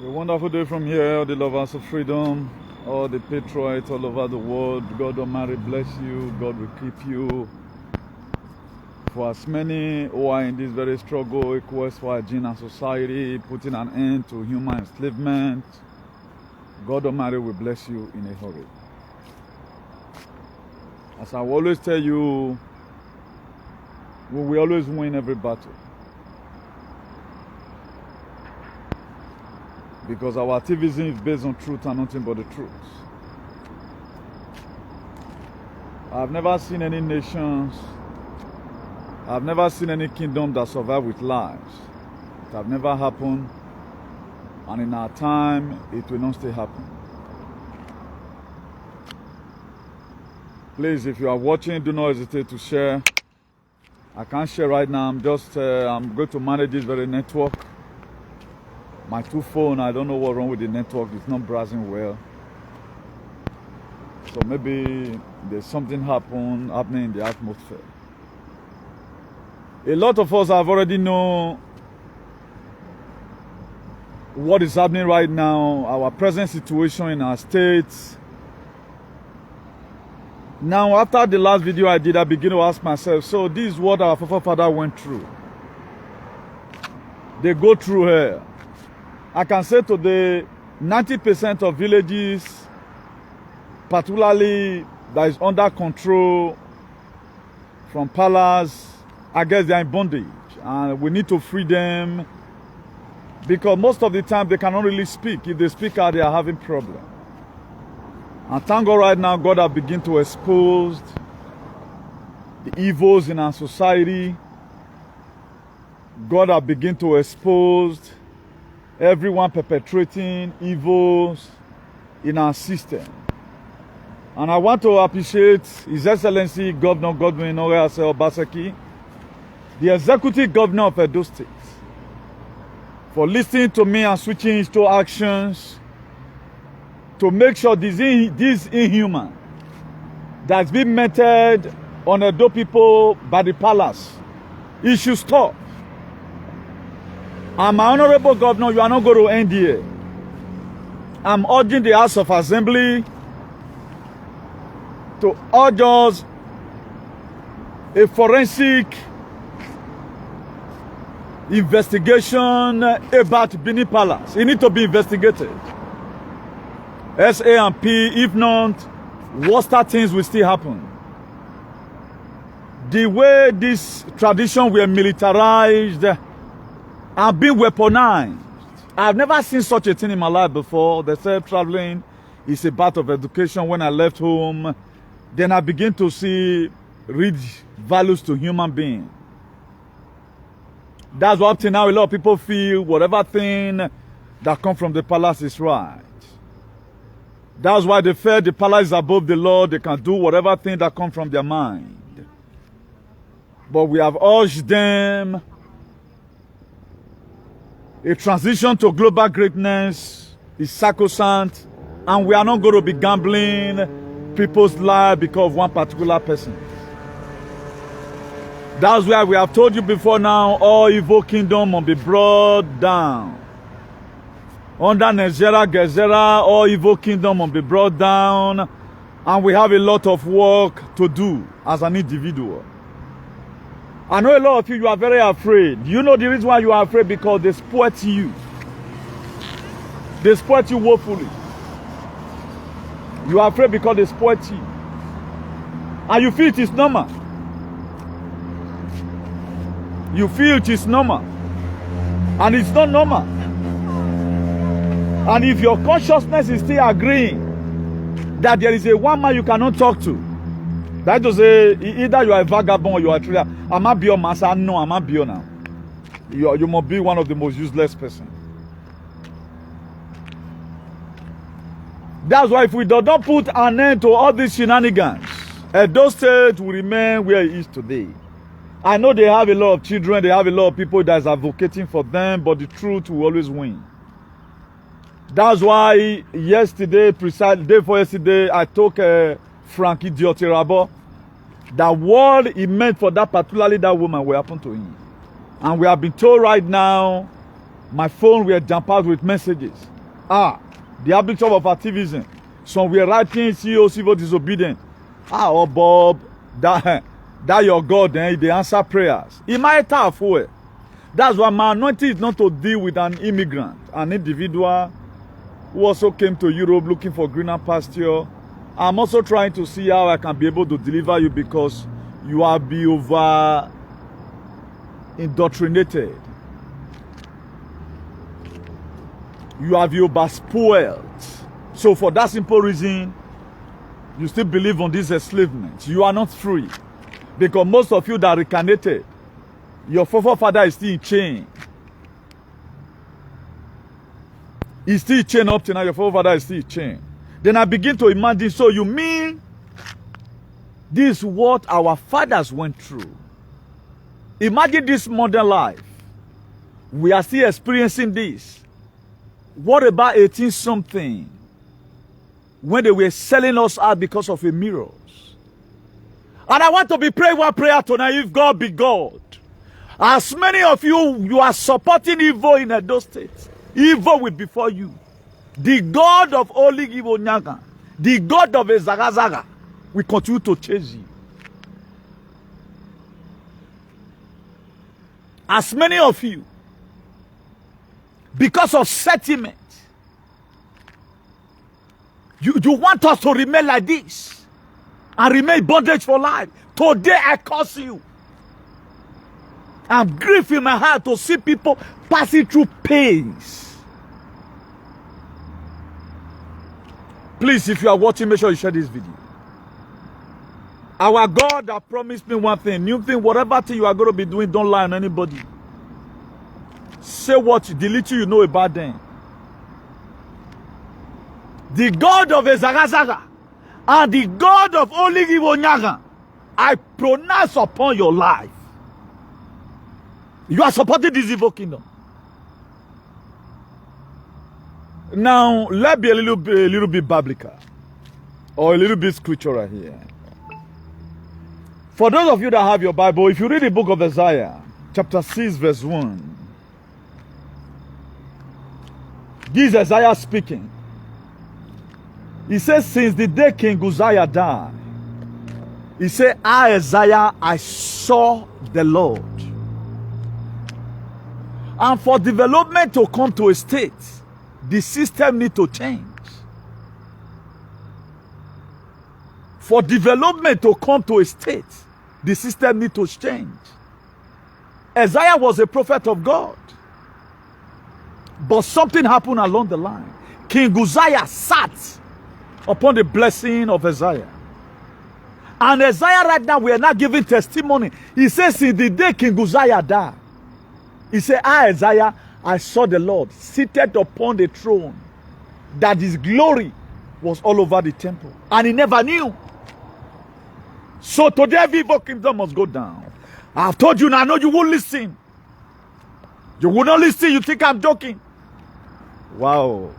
A wonderful day from here, all the lovers of freedom, all the patriots all over the world. God Almighty bless you. God will keep you. For as many who are in this very struggle, quest for hygiene and society, putting an end to human enslavement, God Almighty will bless you in a hurry. As I will always tell you, we will always win every battle. Because our activism is based on truth and nothing but the truth. I've never seen any nations, I've never seen any kingdom that survive with lies. It has never happened, and in our time, it will not still happen. Please, if you are watching, do not hesitate to share. I can't share right now. I'm going to manage this very network. My two phones, I don't know what's wrong with the network. It's not browsing well. So maybe there's something happening in the atmosphere. A lot of us have already know what is happening right now, our present situation in our states. Now, after the last video I did, I begin to ask myself, so this is what our forefathers went through. They go through here. I can say today, 90% of villages, particularly that is under control from palace, I guess they are in bondage. And we need to free them because most of the time they cannot really speak. If they speak out, they are having problems. And thank God right now, God has begun to expose the evils in our society. God has begun to expose everyone perpetrating evils in our system. And I want to appreciate His Excellency Governor Godwin Obaseki, the Executive Governor of Edo State, for listening to me and switching into actions to make sure this inhuman that's been meted on Edo people by the palace, it should stop. And my honorable governor, you are not going to end here. I'm urging the House of Assembly to urge us a forensic investigation about Benin Palace. It needs to be investigated. S.A.M.P. If not, worse things will still happen. The way this tradition were militarized and being weaponized. I've never seen such a thing in my life before. They said traveling is a part of education. When I left home, then I begin to read values to human beings. That's why up to now a lot of people feel whatever thing that comes from the palace is right. That's why they feel the palace is above the law. They can do whatever thing that comes from their mind. But we have urged them. A transition to global greatness is sacrosanct, and we are not going to be gambling people's lives because of one particular person. That's why we have told you before now, all evil kingdom must be brought down. Under Nezera, Gezera, all evil kingdom must be brought down, and we have a lot of work to do as an individual. I know a lot of you are very afraid. You know the reason why you are afraid? Because they exploit you. They exploit you woefully. You are afraid because they exploit you. And you feel it is normal. You feel it is normal. And it's not normal. And if your consciousness is still agreeing that there is a one man you cannot talk to, that is to say, either you are a vagabond or you are a trader. I'm not your master. No, I'm not your now. You must be one of the most useless persons. That's why if we do not put an end to all these shenanigans, Edo State will remain where it is today. I know they have a lot of children, they have a lot of people that is advocating for them, but the truth will always win. That's why yesterday, precisely day before yesterday, I took Frankie Diotirabo. That word he meant for that, particularly that woman, will happen to him. And we have been told right now, my phone will jump out with messages. The habit of activism. Some were writing CEO civil disobedience. Oh Bob, that your God, they answer prayers. It might have way. That's why my anointing is not to deal with an immigrant, an individual who also came to Europe looking for greener pasture. I'm also trying to see how I can be able to deliver you because you are be over indoctrinated. You have you over spoiled. So for that simple reason, you still believe on this enslavement. You are not free. Because most of you that reincarnated, your forefather is still in chain. He's still chained up to now. Your forefather is still in chain. Then I begin to imagine, so you mean this is what our fathers went through? Imagine this modern life. We are still experiencing this. What about 18-something? When they were selling us out because of a mirrors. And I want to be praying one prayer tonight, if God be God. As many of you are supporting evil in Edo State. Evil will be before you. The God of Oli Gibonyaga, the God of Ezagazaga, will continue to chase you. As many of you, because of sentiment, you want us to remain like this and remain bondage for life. Today I curse you. I'm grief in my heart to see people passing through pains. Please, if you are watching, make sure you share this video. Our God has promised me one thing, new thing, whatever thing you are going to be doing, don't lie on anybody. Say what the little you know about them. The God of Ezagazaga and the God of Oligibonyaga, I pronounce upon your life. You are supporting this evil kingdom. Now, let's be a little bit biblical or a little bit scriptural here. For those of you that have your Bible, if you read the book of Isaiah, chapter 6, verse 1, this is Isaiah speaking. He says, since the day King Uzziah died, he said, I, Isaiah, I saw the Lord. And for development to come to a state, the system needs to change. For development to come to a state, the system needs to change. Isaiah was a prophet of God. But something happened along the line. King Uzziah sat upon the blessing of Isaiah. And Isaiah right now, we are not giving testimony. He says, in the day King Uzziah died, he said, I, Isaiah, I saw the Lord seated upon the throne, that his glory was all over the temple. And he never knew. So today, every evil kingdom must go down. I've told you now, I know you won't listen. You will not listen. You think I'm joking. Wow.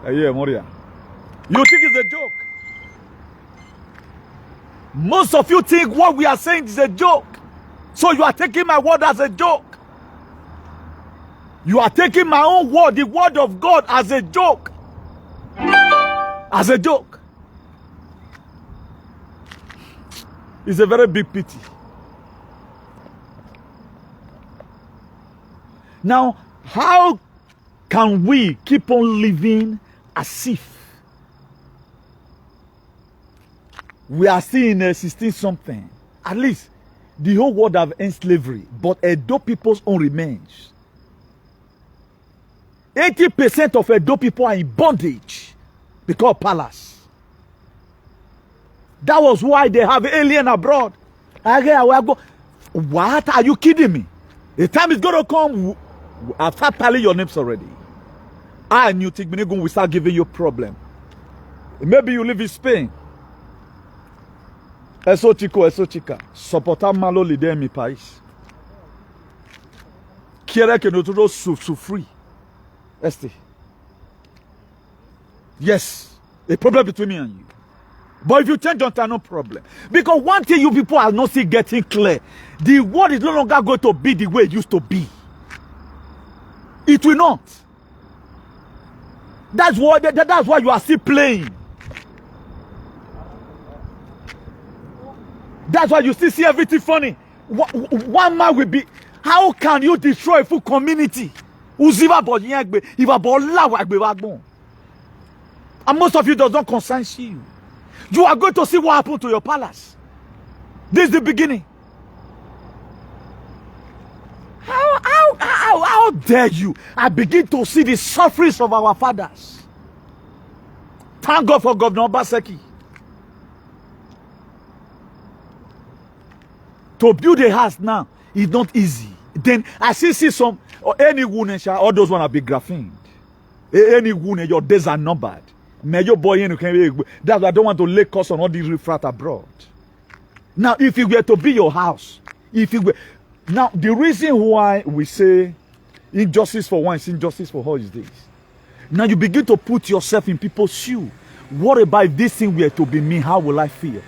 Yeah, Moria. You think it's a joke? Most of you think what we are saying is a joke. So you are taking my word as a joke. You are taking my own word, the word of God, as a joke. As a joke. It's a very big pity. Now, how can we keep on living as if we are still in a 16-something? At least the whole world have end slavery, but Edo people's own remains. 80% of Edo people are in bondage because of palace. That was why they have alien abroad. What? Are you kidding me? The time is going to come. I've started telling your names already. I knew Tigminigun will start giving you a problem. Maybe you live in Spain. Eso chica. Soportar malo l'idée mi país. Quiere que nosotros sufrir. Yes, a problem between me and you. But if you change on time, no problem. Because one thing you people are not still getting clear. The world is no longer going to be the way it used to be. It will not. That's why you are still playing. That's why you still see everything funny. One man will be. How can you destroy a full community? And most of you does not concern you. You are going to see what happened to your palace. This is the beginning. How dare you? I begin to see the sufferings of our fathers. Thank God for Governor Obaseki. To build a house now is not easy. Then I still see some, or any wound, all those want to be graphined. Any wound, your days are numbered. May your boy, that's why I don't want to lay cost on all these refrat abroad. Now, if you were to be your house, if you were, now the reason why we say injustice for one is injustice for all is this. Now you begin to put yourself in people's shoes. What about if this thing were to be me? How will I feel?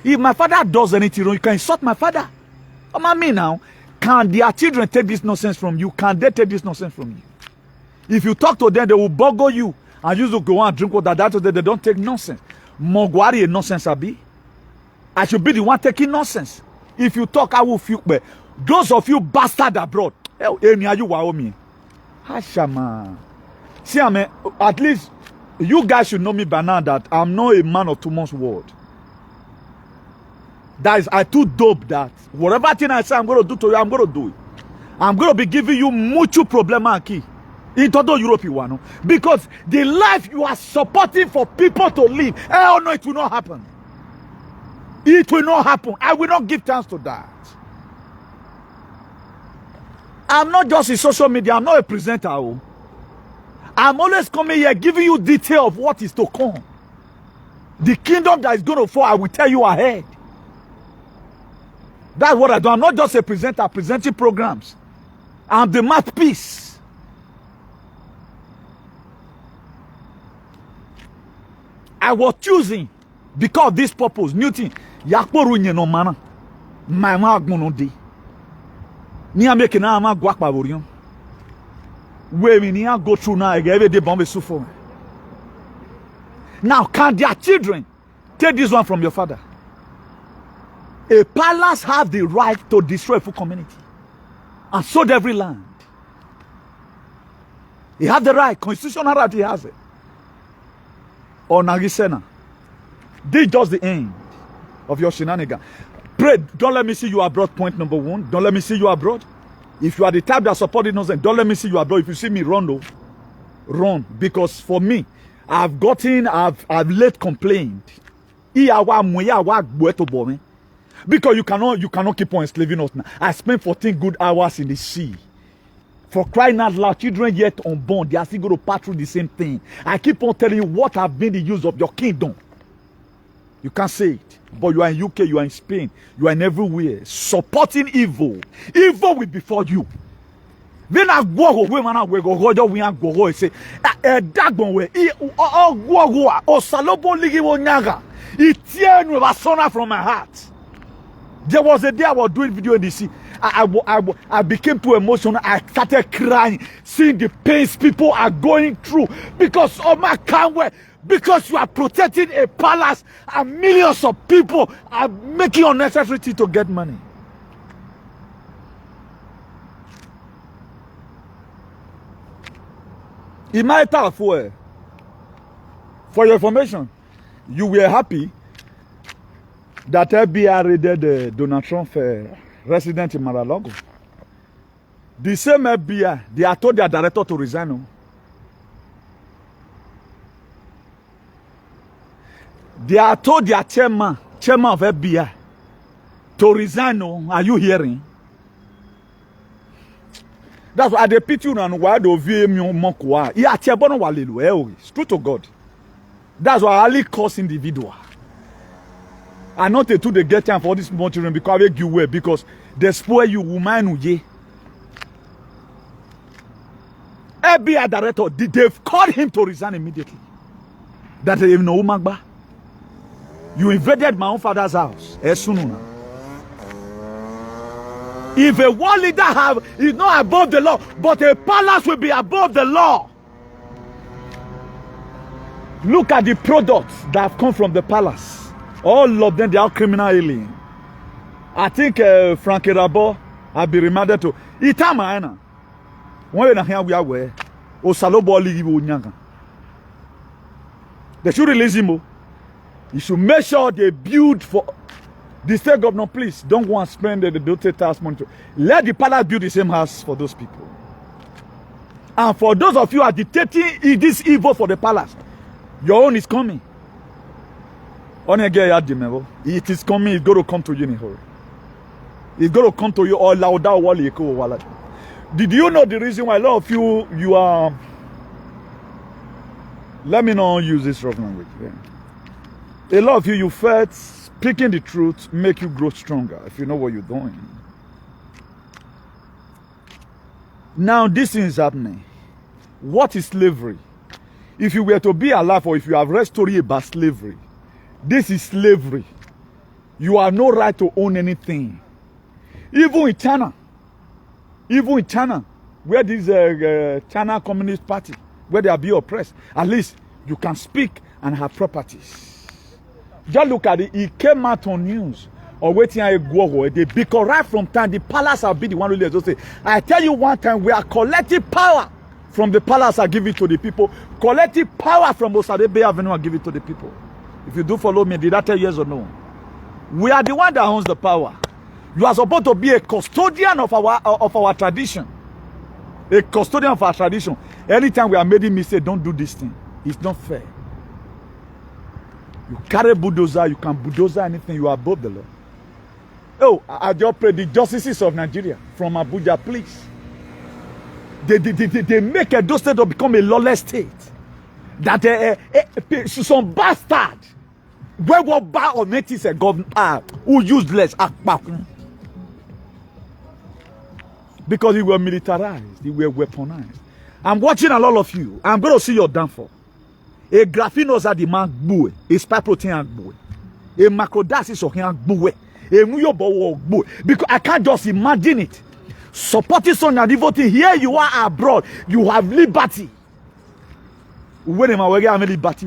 If my father does anything wrong, you can insult my father. Come on, me now. Can their children take this nonsense from you? Can they take this nonsense from you? If you talk to them, they will boggle you. And you go and drink water. That they don't take nonsense. Mogwari a nonsense, Abi. I should be the one taking nonsense. If you talk, I will feel. But those of you bastard abroad, Hashama. See, I mean, at least you guys should know me by now that I'm not a man of too much word. That is, I too dope that whatever thing I say I'm going to do to you, I'm going to do it. I'm going to be giving you mucho problema key. In total Europe, because the life you are supporting for people to live, oh no, it will not happen. It will not happen. I will not give thanks to that. I'm not just in social media. I'm not a presenter. I'm always coming here giving you detail of what is to come. The kingdom that is going to fall, I will tell you ahead. That's what I do. I'm not just a presenter presenting programs. I'm the mouthpiece. I was choosing because of this purpose. New thing. Yakporu nye no mana. My magmono de. Ni ameke na ama gwa kpaborion. Where we need go through now every day bomb suffer. Now can their children take this one from your father? A palace have the right to destroy a full community and sold every land. He have the right, constitutional right, he has it. Or Nagisena. This is just the end of your shenanigan. Pray, don't let me see you abroad, point number one. Don't let me see you abroad. If you are the type that supported nonsense, don't let me see you abroad. If you see me run, though, run. Because for me, I've late complained. Because you cannot keep on enslaving us now. I spent 14 good hours in the sea. For crying out loud, children yet unborn, they are still going to pass through the same thing. I keep on telling you what have been the use of your kingdom. You can't say it. But you are in UK, you are in Spain, you are in everywhere. Supporting evil. Evil will be before you. Then I go away, man, I go we are go away. Say, dagbon way. Oh, salobo ligi wo nyaga. It tear me from my heart. There was a day I was doing video in the sea. I became too emotional. I started crying, seeing the pains people are going through because of my can't wait. Because you are protecting a palace and millions of people are making unnecessary to get money. In my town, for your information, you were happy that FBI raided Donald Trump resident in Mar-a-Lago. The same FBI, they are told their director to resign. They are told their chairman of FBI to resign. Are you hearing? That's why they pity you and why do you mock? It's true to God. That's why I only curse individual. And not to they get time for this small children because they give way because they spoil you woman. FBI director, they've called him to resign immediately. That even no woman. You invaded my own father's house. If a world leader is not above the law, but a palace will be above the law. Look at the products that have come from the palace. All of them, they are criminal alien. I think Frankie Rabo, I'll be reminded to. Itama, when we are where, Osalobo Ligi Wunyanga. They should release him. You should make sure they build for the state governor. Please don't go and spend the dotated tax money. Let the palace build the same house for those people. And for those of you who are dictating this evil for the palace, your own is coming. It is coming. It's going to come to you in a hurry. It's going to come to you all louder. Did you know the reason why a lot of you are? Let me not use this rough language. Yeah. A lot of you felt speaking the truth make you grow stronger if you know what you're doing. Now this thing is happening. What is slavery? If you were to be alive, or if you have read story about slavery, this is slavery. You have no right to own anything. Even in China, where this China Communist Party, where they are being oppressed, at least you can speak and have properties. Just look at it. It came out on news. Or waiting at a go, because right from time the palace will be the one who just say, I tell you one time, we are collecting power from the palace. I give it to the people. Collective power from Osadebe Avenue. I give it to the people. If you do follow me, did I tell you yes or no? We are the one that owns the power. You are supposed to be a custodian of our tradition. A custodian of our tradition. Anytime we are making mistake, don't do this thing. It's not fair. You carry bulldozer, you can bulldozer anything. You are above the law. Oh, I just pray the justices of Nigeria from Abuja, please. They make a state to become a lawless state. That some bastard, where what bar or notice a governor who useless because he were militarized, he were weaponized. I'm watching a lot of you. I'm going to see your downfall. A graphinos are the man bue, a spy protein bue, a macrodasis or him bue. Because I can't just imagine it. Supporting son and devoting. Here you are abroad. You have liberty. When am I going liberty?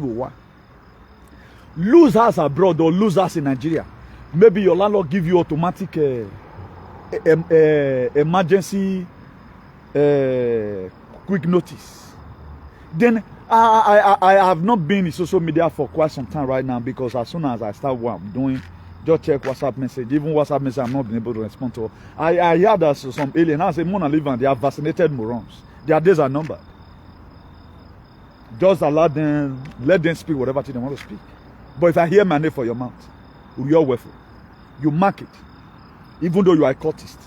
Lose us abroad or lose us in Nigeria. Maybe your landlord give you automatic emergency quick notice. Then I have not been in social media for quite some time right now, because as soon as I start what I'm doing, just check WhatsApp message. Even WhatsApp message, I'm not been able to respond to. I hear that some alien. I say, Mona Livan, they are vaccinated morons. Their days are numbered. Just allow them, let them speak whatever they want to speak. But if I hear my name for your mouth, you're worthful. You mark it, even though you are a cultist.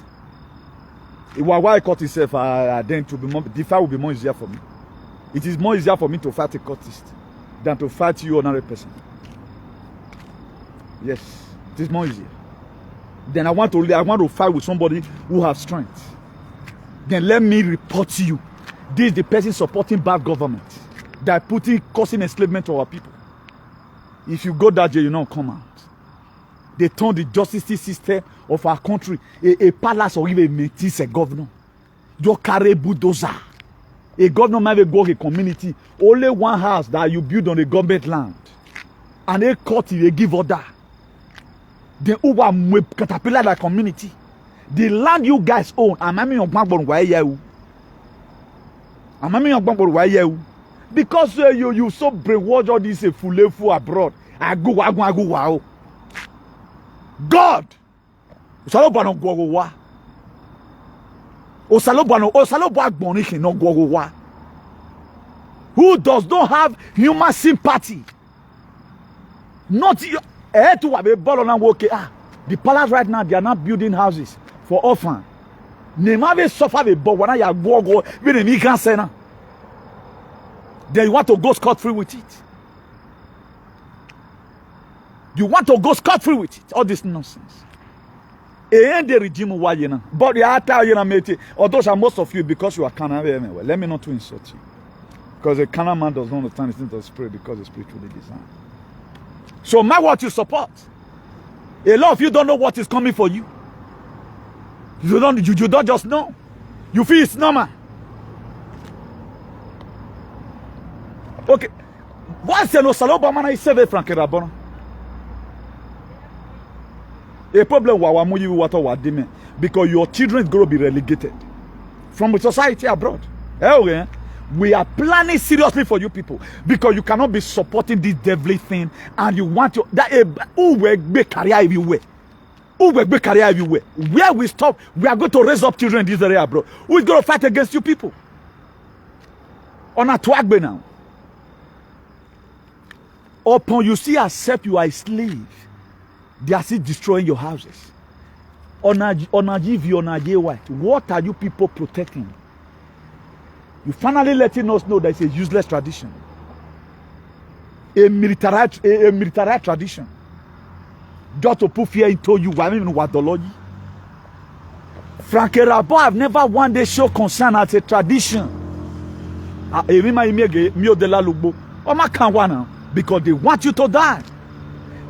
If I were a cultist, then to be more, the fight will be more easier for me. It is more easier for me to fight a cultist than to fight you, another person. Yes. It is more easier. Then I want to fight with somebody who has strength. Then let me report to you. This is the person supporting bad government that causing enslavement to our people. If you go that jail, you don't come out. They turn the justice system of our country a palace or even a governor. You carry bulldozer. A governor might go to a community. Only one house that you build on the government land. And they cut it, they give order. The over caterpillar the community. The land you guys own, because you so brainwash all this full abroad. I go wow. God. Who does not have human sympathy? Not you. The palace right now, they are not building houses for orphans. Then you want to go scot-free with it. You want to go scot-free with it. All this nonsense. And the regime, but the other, although most of you, because you are Canaan, let me not to insult you. Because a Canaan man does not understand the things of the spirit, because it's spiritually designed. So what you support. A lot of you don't know what is coming for you. You don't just know. You feel it's normal. Okay. What's the no saloba man I say Frank Rabona? A problem because your children is going to be relegated from society abroad. Okay. We are planning seriously for you people because you cannot be supporting this devilish thing and you want to that who will make career everywhere. Who will make career everywhere? Where we stop, we are going to raise up children in this area abroad. Who is going to fight against you people? On a twagbe now. Upon you see accept you are a slave, they are still destroying your houses. What are you people protecting? You finally letting us know that it's a useless tradition. A militarized tradition. Just to put fear into you. I mean, what the Lord? Frank Rabo have never one day show concern as a tradition. Because they want you to die.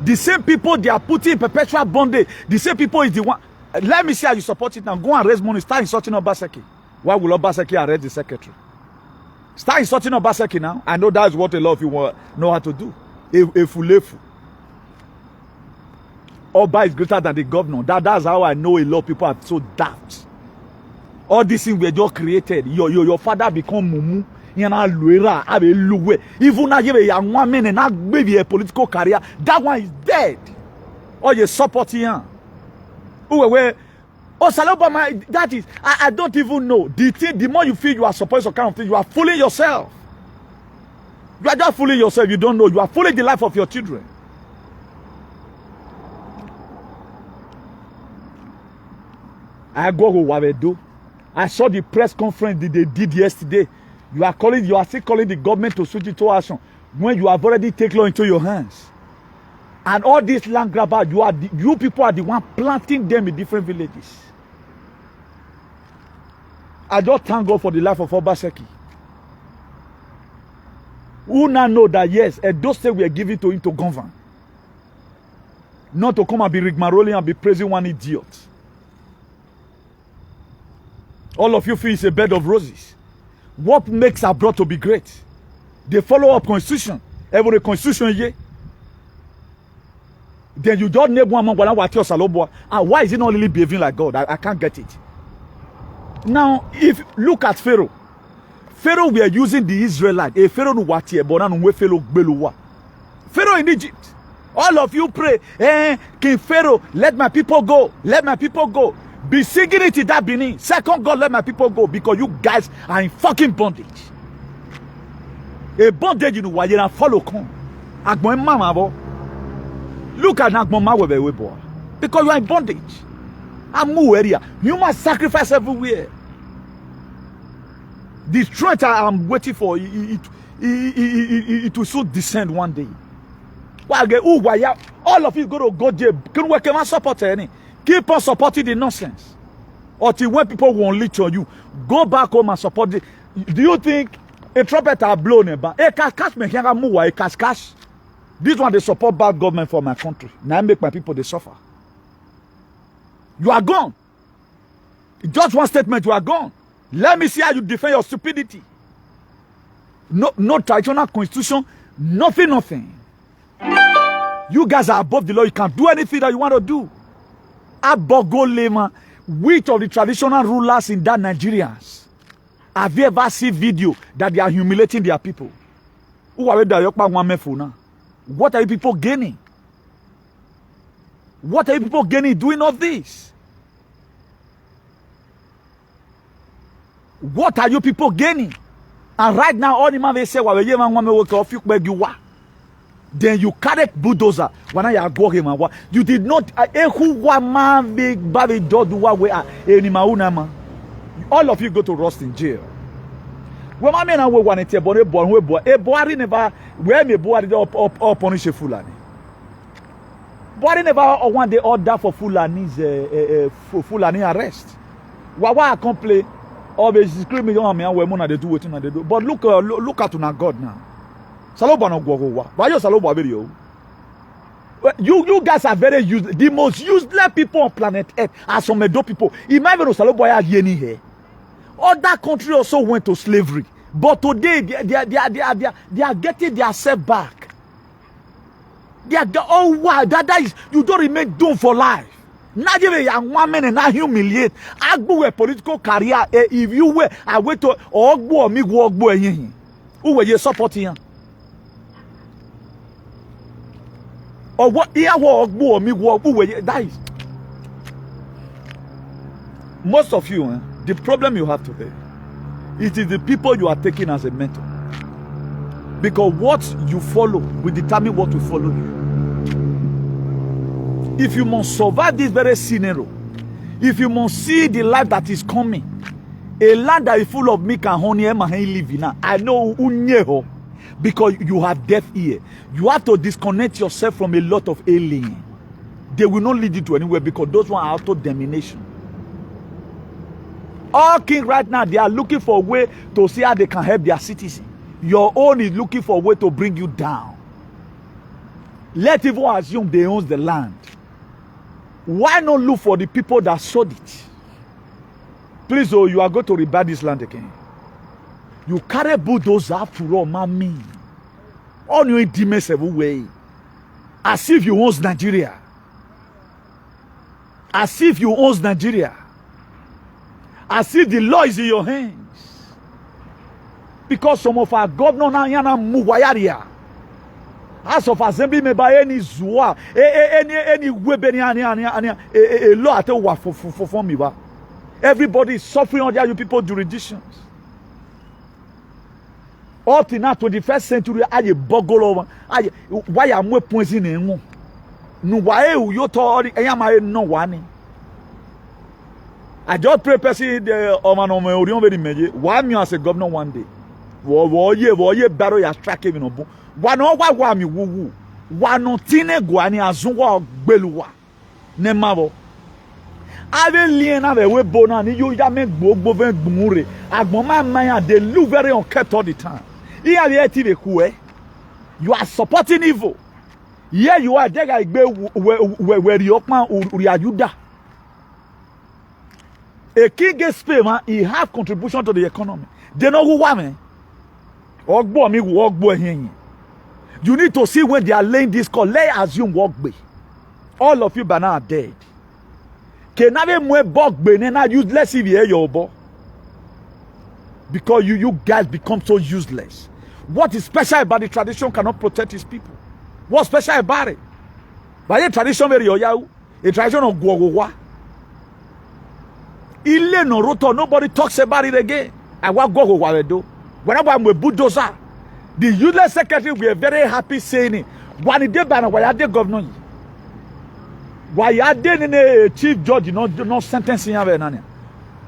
The same people they are putting in perpetual bondage. The same people is the one. Let me see how you support it now. Go and raise money. Start insulting Obaseki. Why will Obaseki arrest the secretary? Start insulting Obaseki now. I know that's what a lot of you know how to do. A fulefu. Oba is greater than the governor. That's how I know a lot of people are so daft. All these things were just created. Your father become mumu. Even now you a one man and not maybe a political career. That one is dead. Or you support him. Oh, Salobama, that is, I don't even know. The more you feel you are supporting some kind of thing, you are fooling yourself. You are just fooling yourself. You don't know. You are fooling the life of your children. I go to Wavedo. I saw the press conference that they did yesterday. You are still calling the government to switch into action when you have already taken law into your hands. And all these land grabbers, you people are the one planting them in different villages. I just thank God for the life of Obaseki. Who now know that yes, those things we are giving to him to govern. Not to come and be rigmaroling and be praising one idiot. All of you feel it's a bed of roses. What makes abroad to be great? They follow up constitution. Every constitution here. Then you don't name one man and why is he not really behaving like God? I can't get it. Now, if look at Pharaoh. Pharaoh we are using the Israelite. A Pharaoh no watie bonan we Pharaoh beluwa. Pharaoh in Egypt. All of you pray, King Pharaoh, let my people go. Let my people go. Be singing it in that Benin. Second God, let my people go because you guys are in fucking bondage. A bondage in why you follow come. Look at Nagmama because you are in bondage. I'm area. You must sacrifice everywhere. The strength I'm waiting for it will soon descend one day. All of you go to go jail. Can we come and support any? Keep on supporting the nonsense. Until when people won't leech on you, go back home and support it. Do you think a trumpet are blown about? This one they support bad government for my country. Now I make my people they suffer. You are gone. Just one statement, you are gone. Let me see how you defend your stupidity. No traditional constitution, nothing. You guys are above the law. You can do anything that you want to do. Abogolema, which of the traditional rulers in that Nigerians have you ever seen video that they are humiliating their people? What are you people gaining? What are you people gaining doing all this? What are you people gaining? And right now, all the man they say, then you carry bulldozer when I go him and what you did not all of you go to rust in jail. When I mean I want to born a boy never where me boy or punish a Fulani. Boy never one day order for Fulani arrest. Why complain or be screaming on me and women they do what they do. But look at God now. Saloba no go wa. Why you saloba video? You guys are very useless. The most useless people on planet Earth are some Edo people. Imagine Osaloboya Yeni here. Other countries also went to slavery. But today, they are getting themselves back. They are, oh wow, that is, you don't remain doomed for life. Not even young woman and not humiliate. I go a political career. If you were, I went to Ogbo, me go Ogbo. Who were you supporting? Or what? Ogbo, me go Ogbo. That is. Most of you, the problem you have today, it is the people you are taking as a mentor. Because what you follow will determine what will follow you. If you must survive this very scenario, if you must see the life that is coming, a land that is full of milk and honey, I know unyeho, because you have deaf ear. You have to disconnect yourself from a lot of aliens. They will not lead you to anywhere because those ones are auto-domination. All kings right now, they are looking for a way to see how they can help their citizens. Your own is looking for a way to bring you down. Let even assume they own the land. Why not look for the people that sold it? Please, oh, you are going to rebuy this land again. You carry bulldozer after all, mommy. On your demons everywhere. As if you own Nigeria. As if you own Nigeria. As if the law is in your hands. Because some of our governors now yana muwayaria. House of Assembly may buy any zua, any webeni a law at all for me. Everybody is suffering under you people jurisdictions. Up to now, 21st century, I bogolo. Why am I pointing in? No, why you told I am no one. I just pray person the Omanome Orion very major. Why me as a governor one day? War battle ya strike him no bo. Wa mi wuwu. Wa no tine guani azunwa gbeluwa. Ne mabo. Ave lien ave we bona ni you ya me gbogbo ven gbunure. Agbon ma man they look very unkept all the time. Here the TV ku you are supporting evil. Here you are there where you open uriajuda. A king gets paid, man, he have contribution to the economy. They know who woman. Ogbo mi ogbo hin. You need to see when they are laying this call. Let's assume Wogbe. All of you by now are dead. Can I be more Bogbe na useless if you hear your bo? Because you guys become so useless. What is special about the tradition cannot protect his people? What's special about it? By the tradition very yoyahu, a tradition of Gwogowa. Ile no roto, nobody talks about it again. I want Gwogowa do. Whenever I'm with bulldozer, the useless secretary we are very happy saying it. Why did ban why are they governor? Why are they in a chief judge no sentencing have?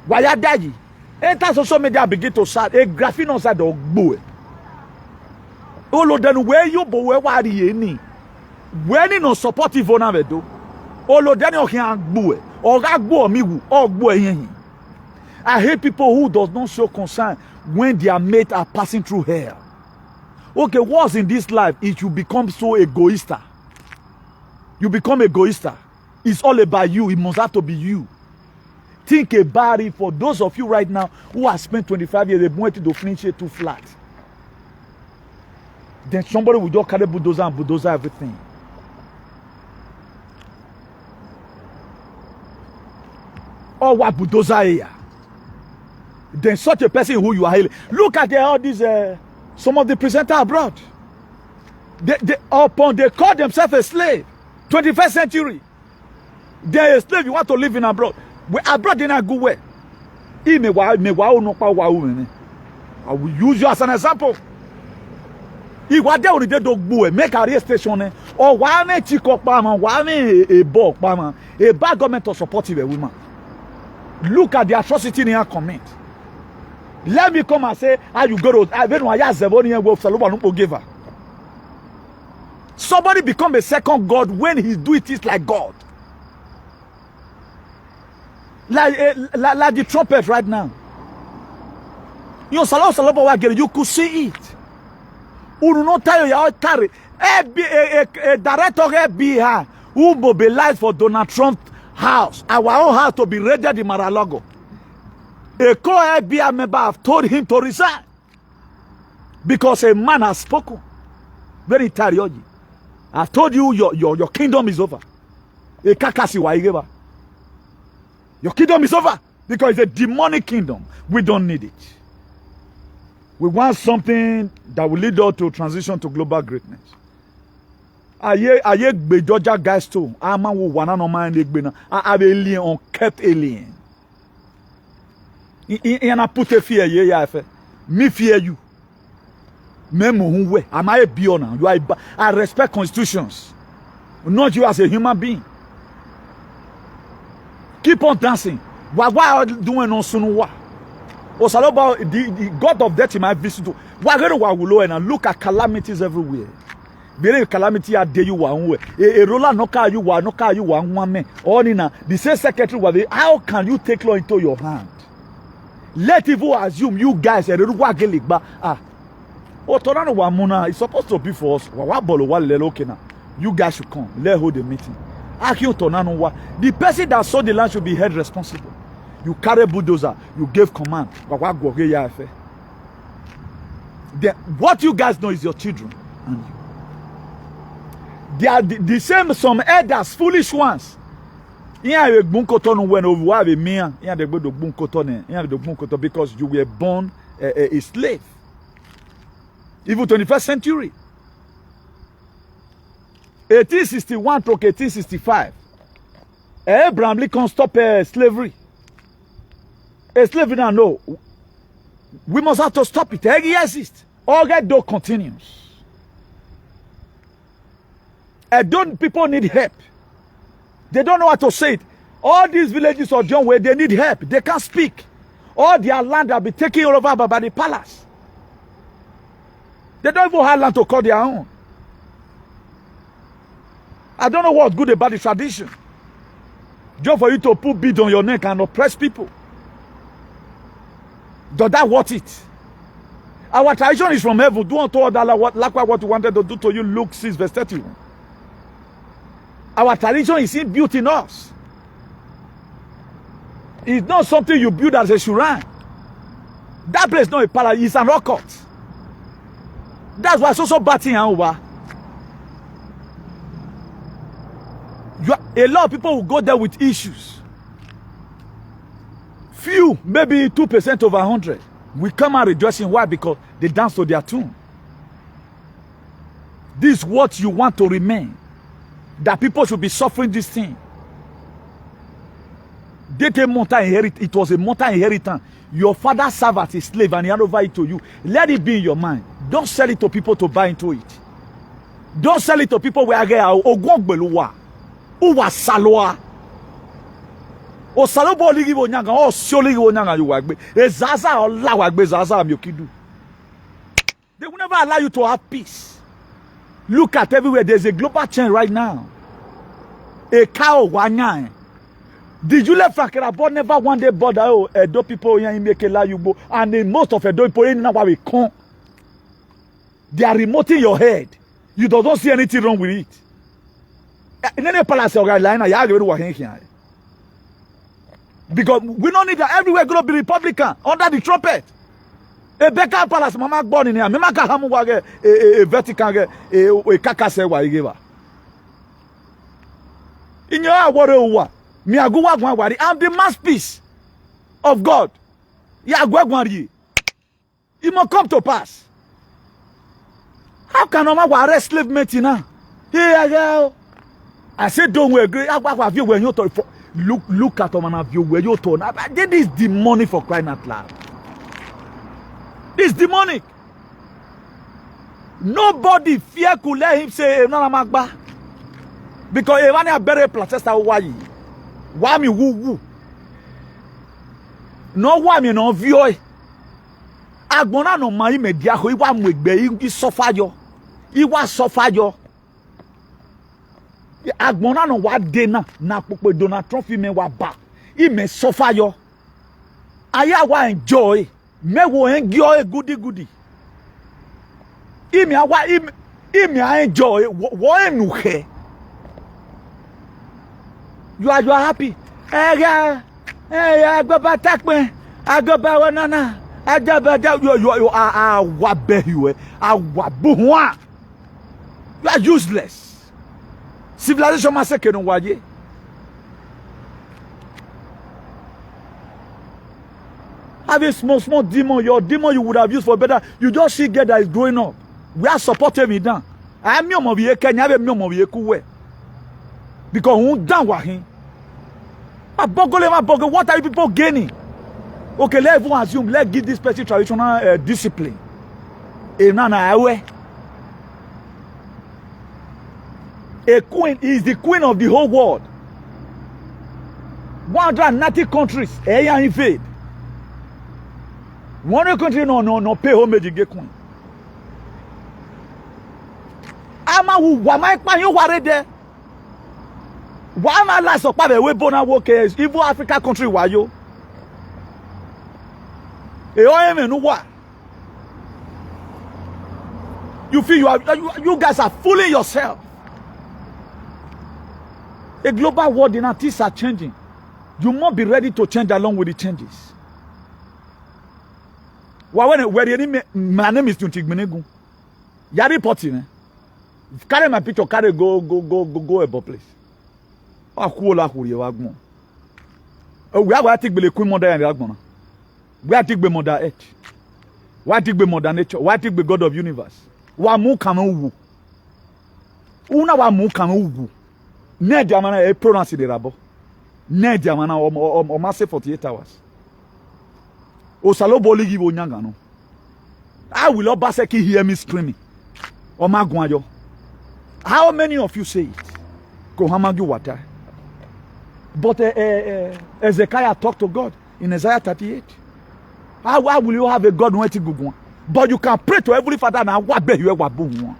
Why are they? Enter social media begin to start a graphene on side of boy. Oh, then where you bo where are you? When you no supportive on have do. Oh, then you can boy or gagbo migu or boy. I hate people who does not show concern when their mates are passing through hell. Okay, what's in this life is you become so egoist. You become egoist. It's all about you. It must have to be you. Think about it for those of you right now who have spent 25 years, they wanted to finish it too flat. Then somebody will just carry bulldozer and bulldozer everything. Or what bulldozer here? Then such a person who you are hailing. Look at all these, some of the presenters abroad. They call themselves a slave. 21st century. They're a slave. You want to live in abroad. Abroad in a good way. I will use you as an example. If what they already do make a rail station or one chico pama, one a bog pama, a bad government to support a woman. Look at the atrocity in your comment. Let me come and say, how you go to I don't know give her. Somebody become a second God when he do it like God. Like the trumpet right now. You could see it. Unu no tell you carry a director be here who mobilized for Donald Trump's house, our own house to be raided in Mar-a-Lago. A co-FBI member have told him to resign because a man has spoken. Very tired. I've told you your kingdom is over. Your kingdom is over because it's a demonic kingdom. We don't need it. We want something that will lead us to transition to global greatness. Aye Georgia guys too. I'm a one no man alien unkept alien. And I put a fear here. Me fear you. Am I a beyond? I respect constitutions. Not you as a human being. Keep on dancing. Why are you doing on Sunuwa? About the God of death in my visit. Why go and look at calamities everywhere? Very calamity at day you one way. A roller no car you one man. Onina, the same secretary was there. How can you take law into your hand? Let evil assume you guys are it's supposed to be for us. You guys should come. Let's hold the meeting. The person that sold the land should be held responsible. You carry bulldozer, you gave command. Then what you guys know is your children and you. They are the same, some elders, foolish ones. Because you were born a slave. Even 21st century. 1861 to 1865. Abraham Lincoln stopped slavery. Slavery now, no. We must have to stop it. It exists. All that though continues. People need help. They don't know how to say it. All these villages of John where they need help. They can't speak. All their land have been taken over by the palace. They don't even have land to call their own. I don't know what's good about the tradition. Just for you to put bead on your neck and oppress people. Does that worth it? Our tradition is from heaven. Do unto others what you wanted to do to you. Luke 6 verse 31. Our tradition is inbuilt in us. It's not something you build as a shrine. That place is not a palace, it's an occult. That's why it's so batting over. A lot of people will go there with issues. Few, maybe 2% over 100, will come out rejoicing. Why? Because they dance to their tune. This is what you want to remain. That people should be suffering this thing. It was a mortal inheritance. Your father served as a slave and he handed over it to you. Let it be in your mind. Don't sell it to people to buy into it. Don't sell it to people where I get Ogongbeluwa. Uwa Saloa. O Salobo ligi wonyanga. O Sioli wonyanga you wagbe. Zaza or la wagbe Zaza amyokidu. They will never allow you to have peace. Look at everywhere. There's a global change right now. A cow wanyang. Did you let Frankerabot never one day bother Edo people in Mekela Yubo and most of Edo people in now we come. They are remoting your head. You don't see anything wrong with it. In any palace because we don't need that everywhere going to be Republican under the trumpet. A Becca Palace, Mama born in here. Mama Hamu a Vatican a Kakase wa igeva. In your word, me aguwa gwari. I'm the masterpiece of God. Ya gwari. It must come to pass. How can Mama arrest slave mate now? Here go. I said don't we agree. Look at Omana view where you turn. This is demonic for crying out loud. This is demonic. Nobody fear could let him say no magba. Because if I bury placenta why me woo. No why me no view. Agbona no mai media ho iwa mwegbe I suffer yo. Iwa suffer yo. Agbona no wa de na popo Donald Trump me wa ba. I me suffer yo. Aya wa enjoy. Me wo enjoy goody. Imi I enjoy what you are happy. Yeah, go back attack me. I go back wanana. I go back you are wabe you are you are useless. Civilization massacre no waje. Have a small demon, your demon you would have used for better. You just see girl that is growing up. We are supporting me down. I am your of Kenya, I am your of Yekuwe. Because who down wahin? What are you people gaining? Okay, let's assume, let's give this person traditional discipline. A queen is the queen of the whole world. 190 countries, invade. One country no pay homage to queen. Ama who wamai pa you ware there. Why am I last up by the way bona workers? Even Africa country why you? You feel you guys are fooling yourself. A global world in things are changing. You must be ready to change along with the changes. My name is Tuntigmenegu. You reporting. Carry my picture, carry go about place. We are going to take the Queen Mother and Ragmona. We are take the Mother Earth. We are take the Mother Nature. We are take the God of Universe. We are more coming. Una wa more coming. Ne diamana e pronounce the rabo. Ne diamana o masse 48 hours. O salo boli give onyanga no. I will not baseki hear me screaming. O magwayo. How many of you say it? Go hamagi water. But Ezekiel talked to God in Isaiah 38. How will you have a God waiting good one? But you can pray to every father now. What be you ever boom?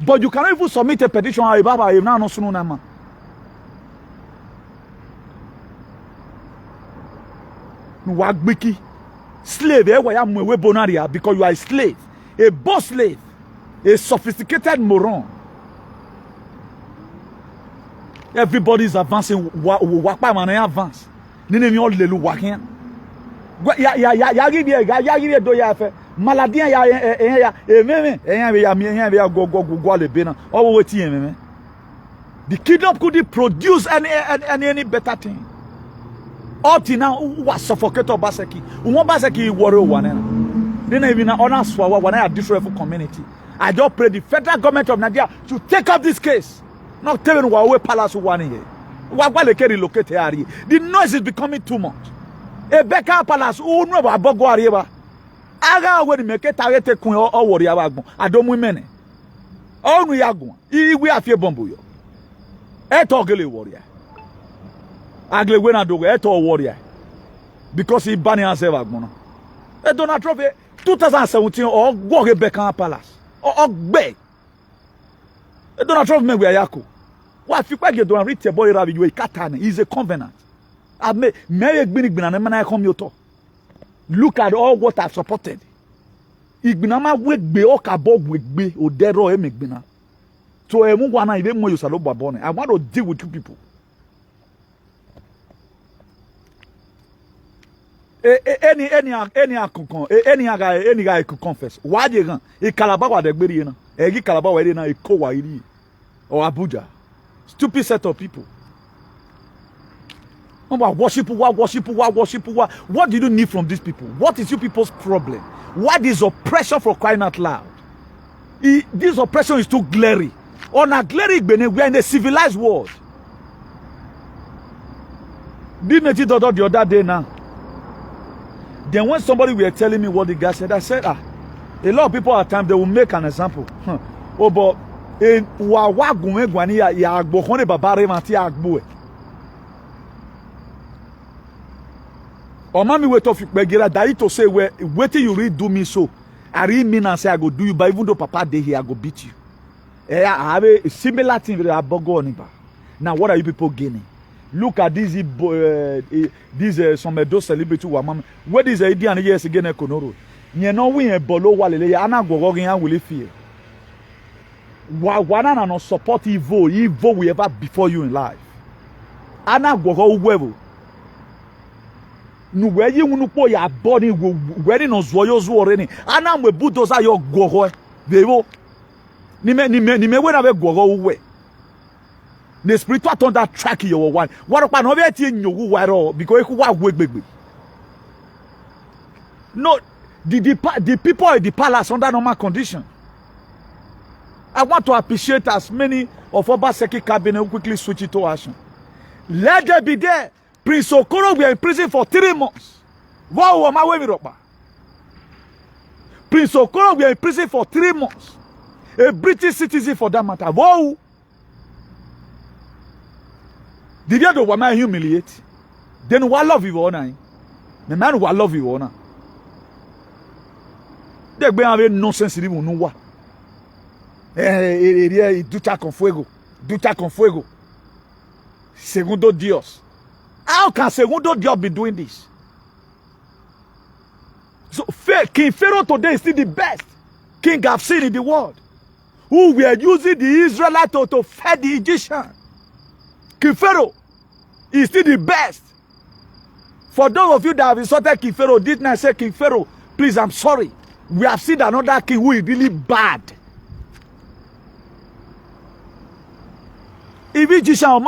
But you cannot even submit a petition. Slave, because you are a slave, a boss slave, a sophisticated moron. Everybody is advancing. Advance. The kingdom couldn't produce any better thing. Up to now, was suffocated Baseki. Baseki warrior one. Then even honors for one a different community. I don't pray the federal government of Nigeria to take up this case. Not telling why palace one here. The noise is becoming too much. A Becca Palace, who know about Bogo Aga when make it target queen or warrior. I don't women. Oh, we are going. We have fear bombuyo. Etogele warrior. Agle when I do eto warrior. Because he banned himself. Donald Trump 2017 or go Becca Palace. Or beg. Donald Trump me we are yako. What if you don't reach your boy Ravi, you a katan, he's a covenant. I may look at all what I've supported. Igbinama wake be or kabog wake be or dead or emigbina. So I want to deal with two people. Any guy could confess. Why they run? A Calabar de Beriana, a Calabar a Kowairi or Abuja. Stupid set of people. Worship. What do you need from these people? What is you people's problem? What is oppression for crying out loud? This oppression is too glaring. On a glaring, we are in a civilized world. Didn't it the other day now? Then when somebody were telling me what the guy said, I said, a lot of people at times they will make an example. Oh, but or mommy wait off that to say wait till you read do me so. I really mean and say I go do you, but even though Papa day here, I go beat you. I have a similar thing with Abogo. Now what are you people gaining? Look at these some those celebrities who are mama. What is the idea and years again Konoro? Nye no we bolo walele ana gogo gen will fear. Wana no support evil will ever before you in life. Ana gogo wevo. Nu we yi hunu po ya body we no zoyo zo re ni. Ana mwe budoza yo gogo. Devo. Ni me we na be gogo we. The spiritual thunder track your one. What up no be tie nyogu waro because eku wa wegbegbe. No, the people in the palace under normal condition. I want to appreciate as many of Obaseki cabinet who quickly switch it to action. Let them be there. Prince Okoro we are in prison for 3 months. Wow, my way Prince Okoro we are in prison for 3 months. A British citizen for that matter. Wow. Did you know what I humiliate? Then what love you honor? The man who love you honor. They be have nonsense in no wa. Ducha con fuego. Ducha con fuego. Segundo Dios. How can Segundo Dios be doing this? So King Pharaoh today is still the best king I've seen in the world. Who were using the Israelites to feed the Egyptian. King Pharaoh is still the best. For those of you that have insulted King Pharaoh, did not say, King Pharaoh, please, I'm sorry. We have seen another king who is really bad. If Egyptian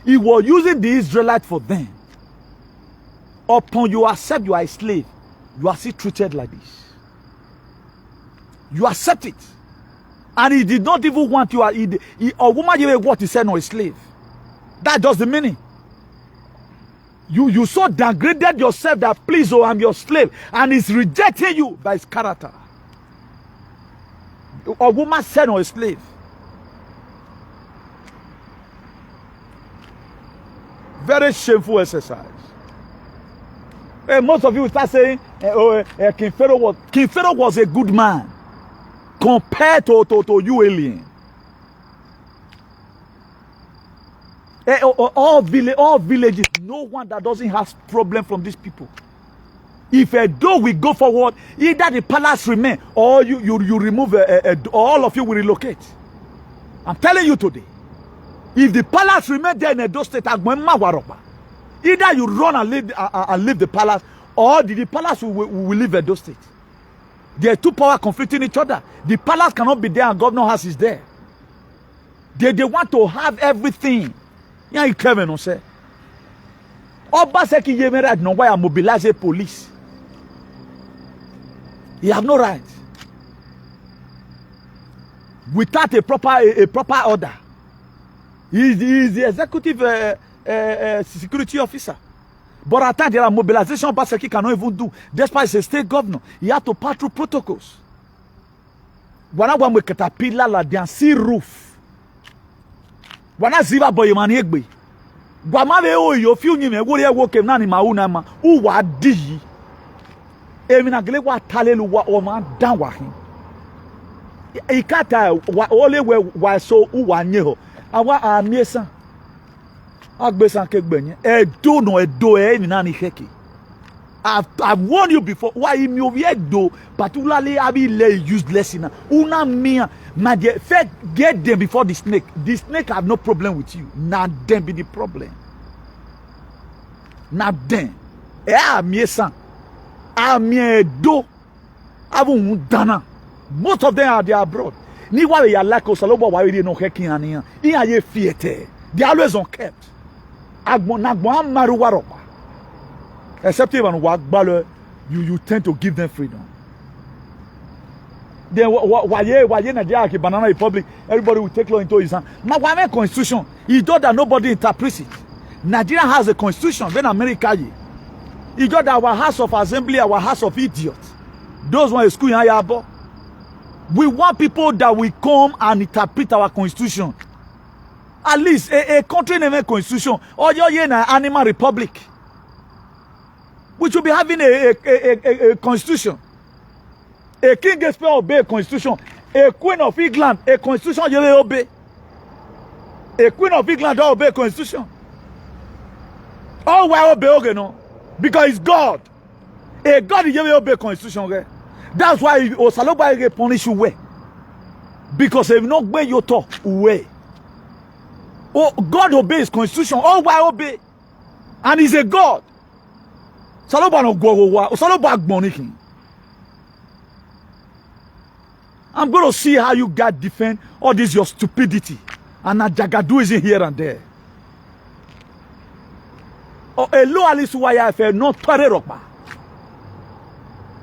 he was using the Israelites for them. Upon you accept you are a slave, you are still treated like this. You accept it. And he did not even want you. A woman you what he said no a slave. That's just the meaning. You so degraded yourself that please, oh, I'm your slave, and he's rejecting you by his character. A woman said no a slave. Very shameful exercise. Most of you will start saying, King Pharaoh was a good man compared to you alien. All villages, no one that doesn't have problem from these people. If a door will go forward, either the palace remain or you remove all of you will relocate. I'm telling you today. If the palace remain there in Edo State, either you run and leave the palace, or the palace will leave Edo State. There are two powers conflicting each other. The palace cannot be there and governor house is there. They want to have everything. Yeah, you clever, no say. Obaseki Yemera no why mobilize police. You have no right. Without a proper order. He is the executive security officer. But at times there are mobilization Obaseki cannot even do. Despite he's a state governor, he had to pass through protocols. Wana wa caterpillar la dan see roof. Wana ziva boy man yegbe. Gwama be o yo fi unyi me wo re wo kem na ni ma una ma u wa di. Emi na gele wa talelu wa o ma dan wa hin. Ikata wa ole we wa so u wa nye ho. Awa amiesa. Agbesan ke gbenye. Edo no edo ni na ni heki. I've warned you before. Why in your do particularly I be useless in una mia. My dear, first get them before the snake. The snake have no problem with you. Now them be the problem. Now them. Do. Dana. Most of them are there abroad. Ni wa ya like osalobo wa we no hekin aniyan. Iya ye fiete. They always unkept. Agbon maru waropa. Except even you tend to give them freedom. Then why Nigeria Banana Republic, everybody will take law into his hand. Now why constitution? He thought that nobody interprets it. Nigeria has a constitution, then America. He got our House of Assembly, our House of Idiots. Those one is school in Ayabo. We want people that will come and interpret our constitution. At least a country named constitution, or you're in an animal republic. We should be having a constitution. A king gets to obey a constitution. A queen of England, a constitution you obey. A queen of England don't obey a constitution. Oh, why obey okay, no? Because it's God. A God is obey constitution. That's why Osaloba punish you way. Because if not obey your talk way. Oh, God obeys constitution. Oh, why obey? And he's a God. Saloba no go. Saloba agbonikin. I'm going to see how you guys defend all this your stupidity. And a jagadu is in here and there. Oh, a low alice wire not parerokba.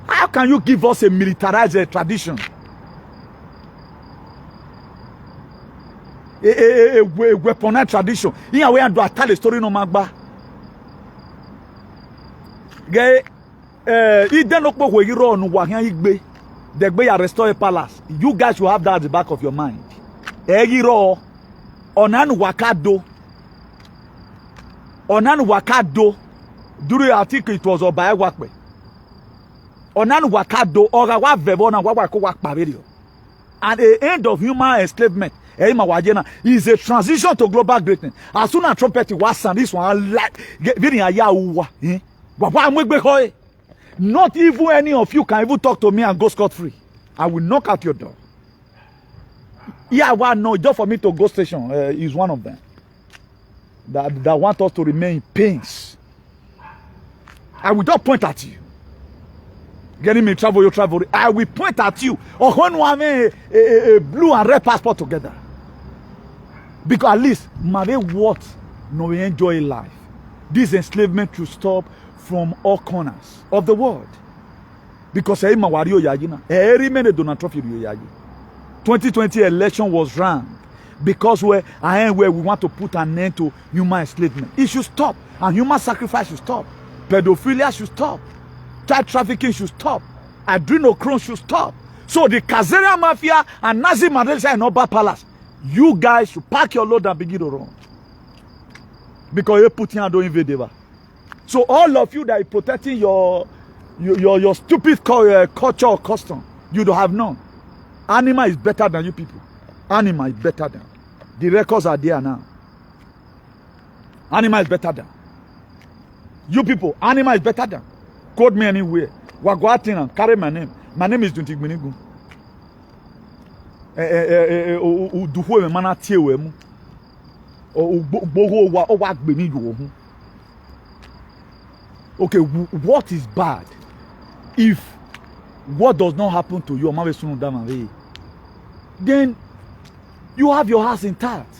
How can you give us a militarized tradition? A weaponized tradition. Here we are to tell a story no magba. Gay, then no we hero no wahan igbe. The way you restore a palace. You guys will have that at the back of your mind. Hero onan wakado. Onan wakado. During the article it was by wakwe. Onan wakado or wa vebona wa ko wak paverio. At the end of human enslavement. Is a transition to global greatness. As soon as trumpet was and this one like not even any of you can even talk to me and go scot-free. I will knock out your door. Yeah, well, no, just for me to go station is one of them. That want us to remain in pains. I will just point at you. Getting me travel, you travel. I will point at you. Or when we have a blue and red passport together. Because at least, what no we enjoy life. This enslavement should stop from all corners of the world. Because 2020 election was wrong. Because where we want to put an end to human enslavement. It should stop. And human sacrifice should stop. Pedophilia should stop. Child trafficking should stop. Adrenochrome should stop. So the Kazarian Mafia and Nazi Madrasa and Oba Palace, you guys should pack your load and begin to run. Because you put in don't invade ever. So all of you that are protecting your stupid culture or custom, you don't have none. Animal is better than you people. Animal is better than. The records are there now. Animal is better than. You people, animal is better than. Quote me anywhere. Wagwatina, carry my name. My name is Duntigbinigu. Uduwe mana tiewe mu. Bogo wa owak beni yo. Okay, what is bad? If what does not happen to you, then you have your house intact.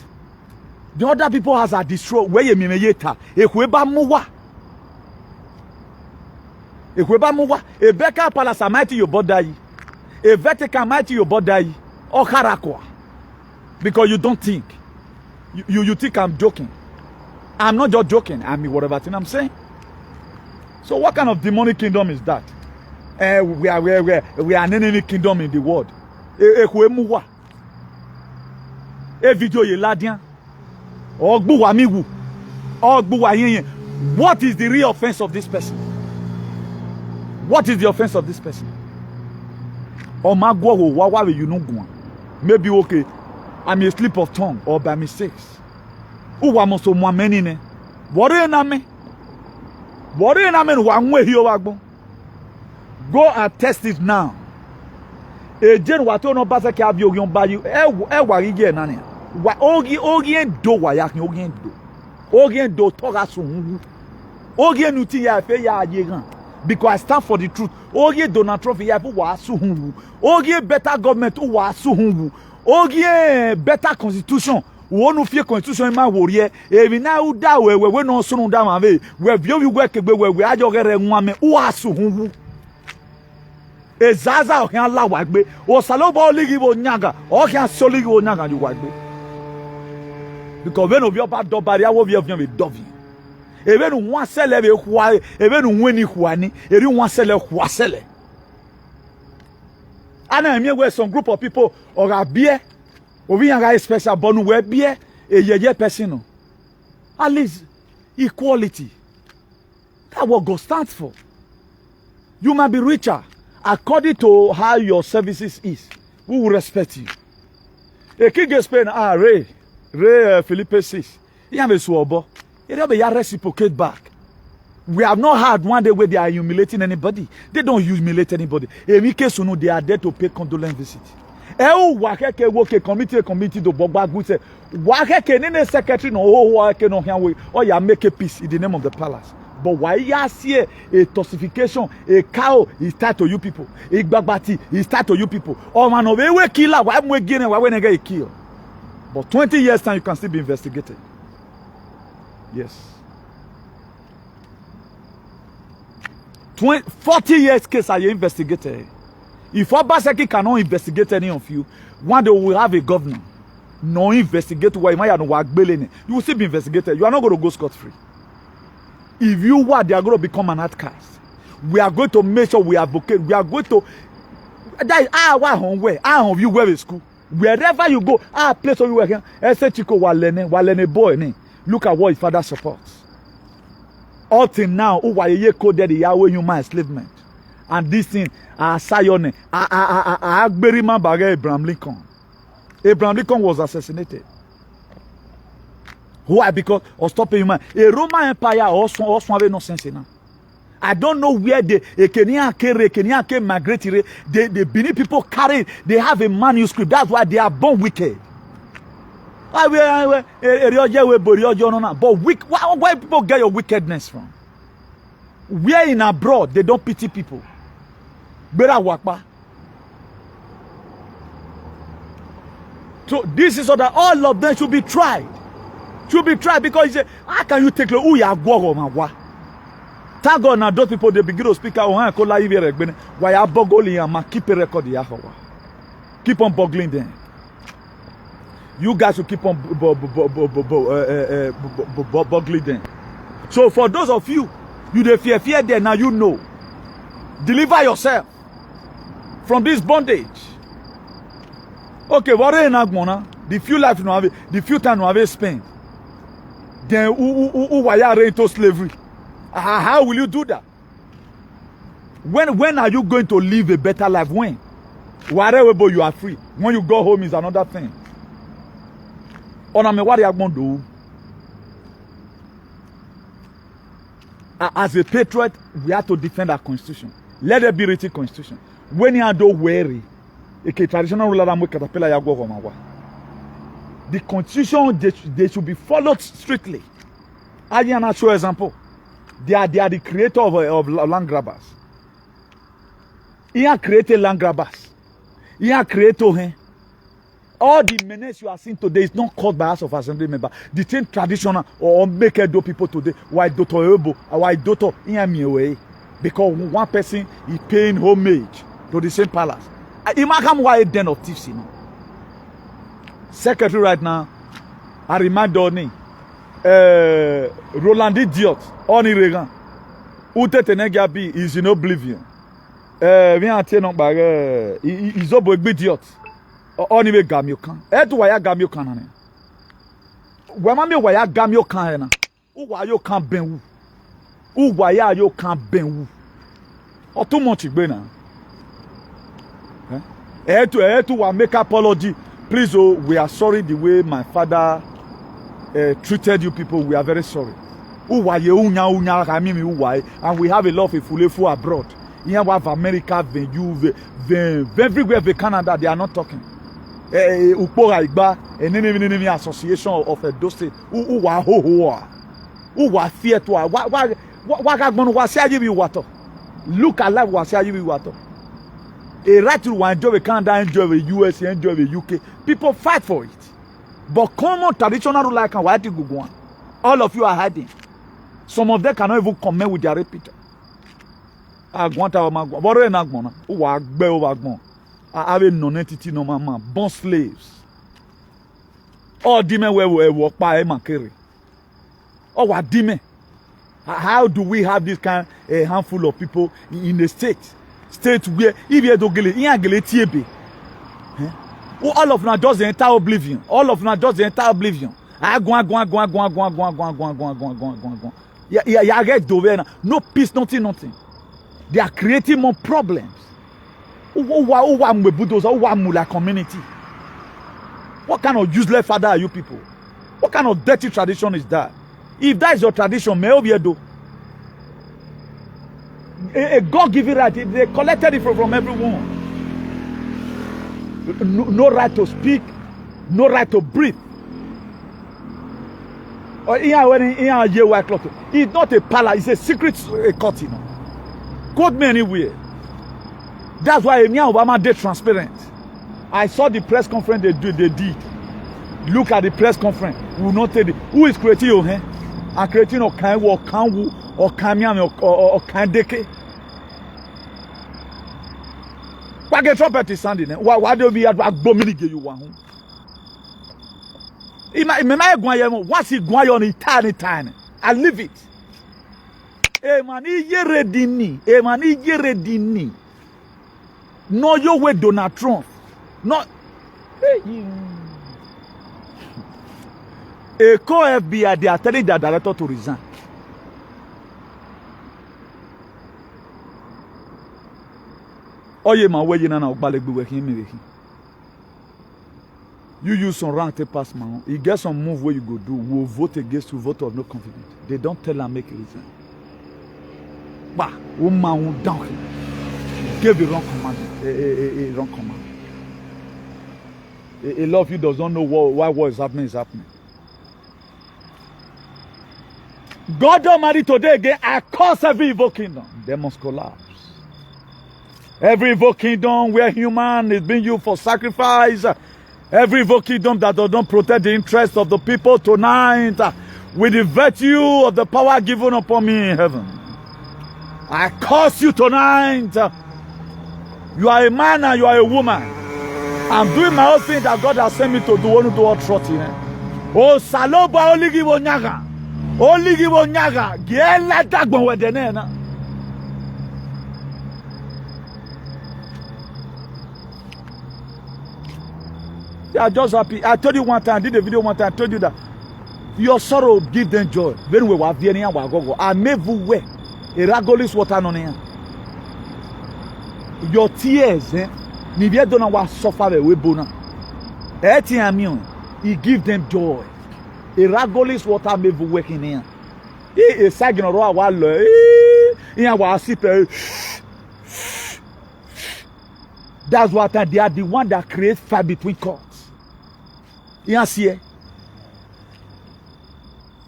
The other people has are destroyed. Where you mean yeta? Ekweba muwa. Ekweba muwa. A Becca Palace mighty your body. A Vatican mighty your body. Or Karakwa. Because you don't think. You think I'm joking. I'm not just joking. I mean whatever thing I'm saying. So what kind of demonic kingdom is that? We are an enemy kingdom in the world. Ekwemuwa. E video ye ladian. Ogbuwa miwu. Ogbuwa yin. What is the real offense of this person? What is the offense of this person? Omagwo wo wawa we you no go. Maybe okay, I'm a slip of tongue or by mistakes. Uwa mo so mo many ne. Wore na me. Wore na me wa nwe hi o wagbo. Go and test it now. Ejen wato no basa ke abi ogion ba you e wari je na ne. Wa ogi endo wa ya kin ogi endo. Ogi endo to ga so hu. Ogi enuti ya fe ya aje gan. Because I stand for the truth. Ogi Donald Trump ya fu wa su hu. Ogi better government wa su hu. Ogi better constitution. Wonu fie constitution ma worie. Ebi na u da we no so no da ma ve. We bio wi gwe kegbe we ajo gere nwa me wa su hu. Ezaza o kan la wa gbe. O salobo oligi bo nyaga. O kan soligi bo nyaga ju wa gbe. Because when obi oba do baria wo bi afian be dovi. Ebe nu nwa sele be hua, ebe nu nweni huani, eri nwa sele hua sele. Ana emi we some group of people or bie, obi yanga special bonu we bie e yeye person no. At least equality. That's what God stands for. You might be richer according to how your services is. We will respect you. A king Spain Ray Philippe 6. He have a swobo. It will be reciprocate back. We have not had one day where they are humiliating anybody. They don't humiliate anybody. They are there to pay condolence visit. Committee do Bogba Gute. Wakeke nene secretary no or ya make a peace in the name of the palace. But why ya see a tossification, a cow is tied to you people. A babati is tied to you people. Oh man, we killer, why we getting why we get killed. But 20 years time you can still be investigated. Yes. 40 years case are you investigated. If Obaseki cannot investigate any of you, one day we will have a governor. No investigate why you will still be investigated. You are not going to go scot-free. If you were, they are going to become an outcast. We are going to make sure we advocate. We are going to that is our home where our of you where is school. Wherever you go, our place where you work. Chico walene boy. Look at what his father supports. All till now, who coded the Yahweh human enslavement. And this thing, Sayone, Agberiman Bagay Abraham Lincoln. Abraham Lincoln was assassinated. Why? Because of stopping human. A Roman Empire also have no sense now. I don't know where the Kenyan migratory, the Benin people carry, they have a manuscript. That's why they are born wicked. But where people get your wickedness from? Where in abroad they don't pity people. So this is so that all of them should be tried. Should be tried because you say, how can you take the thank God now those people they begin to speak out why keep a record. Keep on boggling them. You guys will keep on boggling them. So for those of you, they fear there now you know. Deliver yourself from this bondage. Okay, what the few life you have, the few time you have spent, then who were into slavery? How will you do that? When are you going to live a better life? When? Wherever you are free. When you go home is another thing. What are you going to do? As a patriot, we have to defend our constitution. Let there be written constitution. When you don't worry, a traditional ruler the constitution they should be followed strictly. I can show example. They are the creator of land grabbers. He has created land grabbers. He has created all the menace you are seeing today is not caused by House of Assembly member. The same traditional or make do people today. Why Dr. Ebo? Why Dr. Inyamiwe? Because one person is paying homage to the same palace. Imagine why a den of thieves, you know. Secretary right now, I remind Donny, Roland Idiot, Oni Regan, Ute Tenegabi is in oblivion. Viens tiens non bag, ils ont beaucoup idiot. Oni me gamiokan. Tu waya gamiokan na. Wema me waya gamiokan na. U wayo kan benwu. U waya yo kan benwu. O too much igbe na. To make apology. Please, oh, we are sorry the way my father treated you people. We are very sorry. And we have a lot of people abroad. Here we have America, everywhere, Canada, they are not talking. And then association of those states. Who are fear to look alive was water. A right to enjoy Canada, enjoy the US, enjoy the UK. People fight for it. But common traditional rule like white go on. All of you are hiding. Some of them cannot even comment with their repeater. I want our magwa. What are you who are better? I have a non-entity no man, born slaves. All demon where walk by him and carry. Oh, what demon? How do we have this kind a handful of people in the state where if you don't get it, all of them just enter oblivion. All of them just enter oblivion. No peace, nothing. They are creating more problems. Community. What kind of useless father are you people? What kind of dirty tradition is that? If that is your tradition, a God-given right. They collected it from everyone. No right to speak, no right to breathe. Or it's not a palace, it's a secret court, you know. Quote me anywhere. That's why Obama did transparent. I saw the press conference they did. Look at the press conference. We will not tell you who is creating you, eh? And creating or can or can deke. Why get trumpet is sounding? Why do we have a bomb you one? Once he go on eternity, I leave it. Eh man, he ready ni. Eh man, he ready ni. No your way Donald Trump. Not. A co-FBI, they are telling the director to resign. Oh yeah, man, where you now working me. You use some rank to pass man. You get some move where you go do. We'll vote against you, vote of no confidence. They don't tell and make a reason. Bah, woman who down gave the wrong command. A wrong command. A lot of you does not know why what is happening is happening. God Almighty today again, I curse every evil kingdom. They must collapse. Every evil kingdom where human is being used for sacrifice. Every evil kingdom that does not protect the interests of the people tonight. With the virtue of the power given upon me in heaven. I curse you tonight. You are a man and you are a woman. I'm doing my own thing that God has sent me to do. Want to do all trust in it. Oh, Saloba, only give onyaga. Only give onyaga. Giela dagbon wedene na. Yeah, just happy. I told you one time, I did a video one time, I told you that your sorrow give them joy. When we were here, I made you wear a ragolis water on here. Your tears, eh? If you don't know what suffer the way bona. He give them joy. A ragolis water made you work in here. He is sagging around while that's what they are the one that creates fire between courts. You see,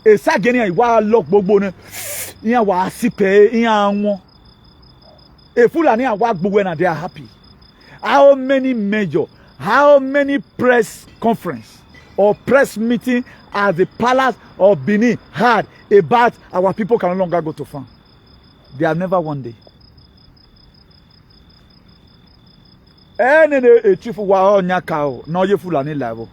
a sagging here while lock bobone. You was sipe. You a fool and you walk when they are happy. How many major, how many press conference or press meeting at the palace of Benin had about our people can no longer go to farm? They have never one day. Any chief wa nyaka no ye fool and level.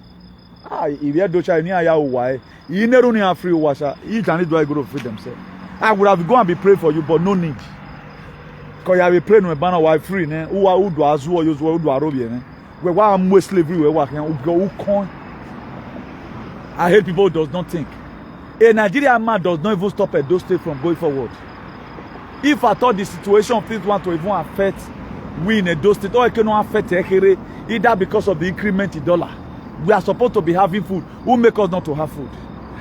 Ah, if you do try near ya why, you never need a free washer. You can do I go to free themselves. I would have gone and be praying for you, but no need. Because you have a praying with banner wife free, ne? Who do as well, you do Arabia, ne? Where I'm more slavery, where working, who coin. I hate people who does not think. A Nigerian man does not even stop at those states from going forward. If I thought the situation of things want to even affect we in a those states, or it cannot affect either because of the increment in dollar. We are supposed to be having food. Who make us not to have food?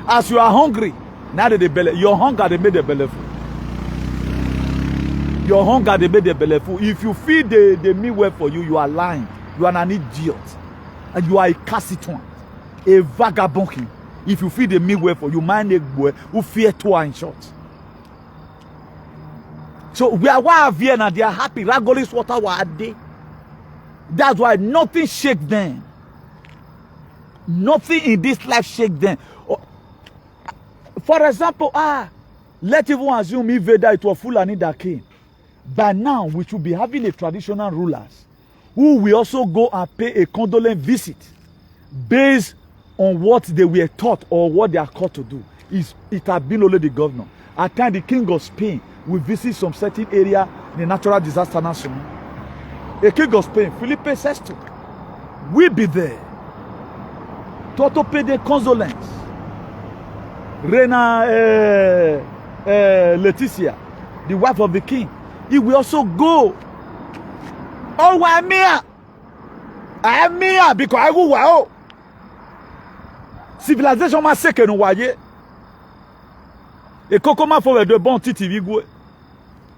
As you are hungry, now that the belly, your hunger they made the belly full. Your hunger they made the belly full. If you feed the meal well for you, you are lying. You are an idiot, and you are a cassiton, a vagabond. If you feed the meal well for you, man, who fear to in short. So we are here and they are happy. Ragolis water were they. That's why nothing shake them. Nothing in this life shake them. For example, let's even assume if it was Fulani that came. By now, we should be having a traditional rulers who will also go and pay a condolence visit based on what they were taught or what they are called to do. It has been only the governor. At times, the king of Spain will visit some certain area in the natural disaster nation. The king of Spain, Felipe VI, will be there to pay the condolence. Reina Leticia, the wife of the king, he will also go. Oh, I'm here. I am here because I will. Wow. Civilisation m'a second voyez. Et comment faut de bon titi vigoué.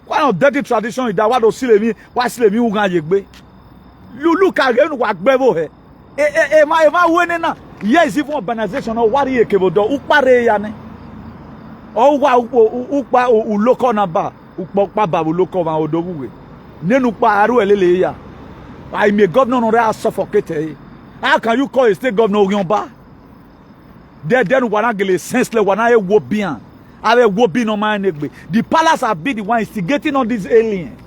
What of dirty tradition is that? What do silemi? What silemi ugan yegbe? You look again what bebo he. Ema winning na. Yes, even organization or what ye kebodo ukpare yane. O wa ukpa uloko na ba ukpa ba uloko ma odobuwe. Nenu pa aru elele ya. I may governor no re suffocate. How can you call a state governor Oyonba? Then wana gele senseless wana e wo bien. Ave wo bi no man negbe. The palace have been the one instigating on these aliens.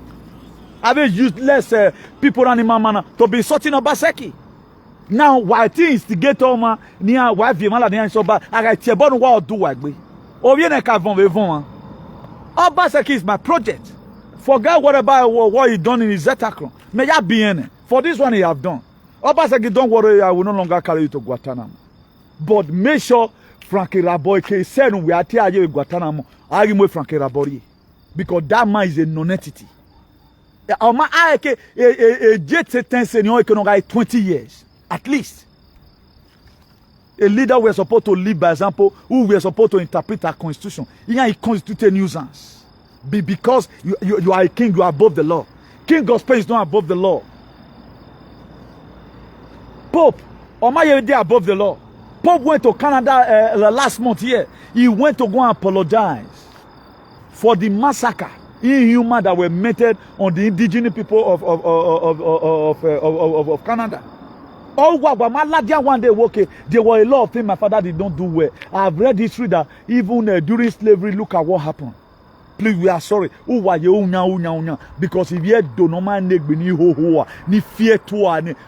Ave useless people animal manner to be sorting Obaseki. Now why ti instigator ma ni a why vi mala ni an so ba aga tie bonu wa odu wa gbe. O bien e ka von ve von. Obaseki is my project. Forget what he done in his Zetakron. May ya be in it. For this one he have done. Obaseki, don't worry, I will no longer carry you to Guantanamo. But make sure Frankie Raboy said we are here with Guantanamo. I with Frankie Raboy. Because that man is a non-entity. A jet sentence senior can 20 years. At least. A leader we are supposed to live by example, who we are supposed to interpret our constitution. He constitutes a nuisance. Because you are a king, you are above the law. King of Spain is not above the law. Pope, Omayede above the law. Pope went to Canada last month here. He went to go and apologize for the massacre, inhuman that were meted on the indigenous people of Canada. Oh, one day, okay, there were a lot of things my father did not do well. I've read history that even during slavery, look at what happened. Please, we are sorry. Because if you do no man negbe ni ho ni fear to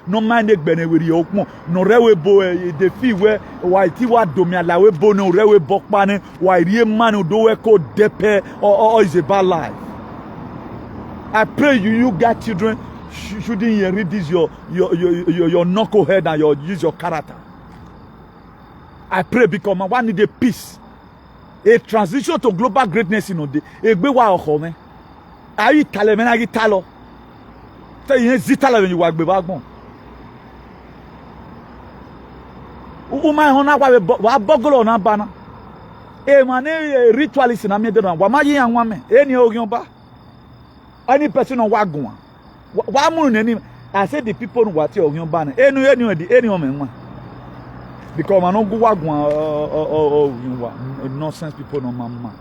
no man negbe ne we okmo no rewe bo de fi we wa ti wa do mi alawe bo no rewe bokpa ne wa rie man do we ko depe or is a bad life. I pray you got children shouldn't read this your knucklehead and use your character. I pray because I want need a peace. A transition to global greatness in the egbe wa oko me ayi tale me na yi talo te yen zitala when you wa gbe ba gbon u ma ho na wa bogolo na ba na e ma ne ritualist na me de na wa ma yi anwa me eni ogun ba any person on wa gun wa mu nani I say the people no wa ti ogun ba na eni o me nwa. Because I don't go nonsense people no mama.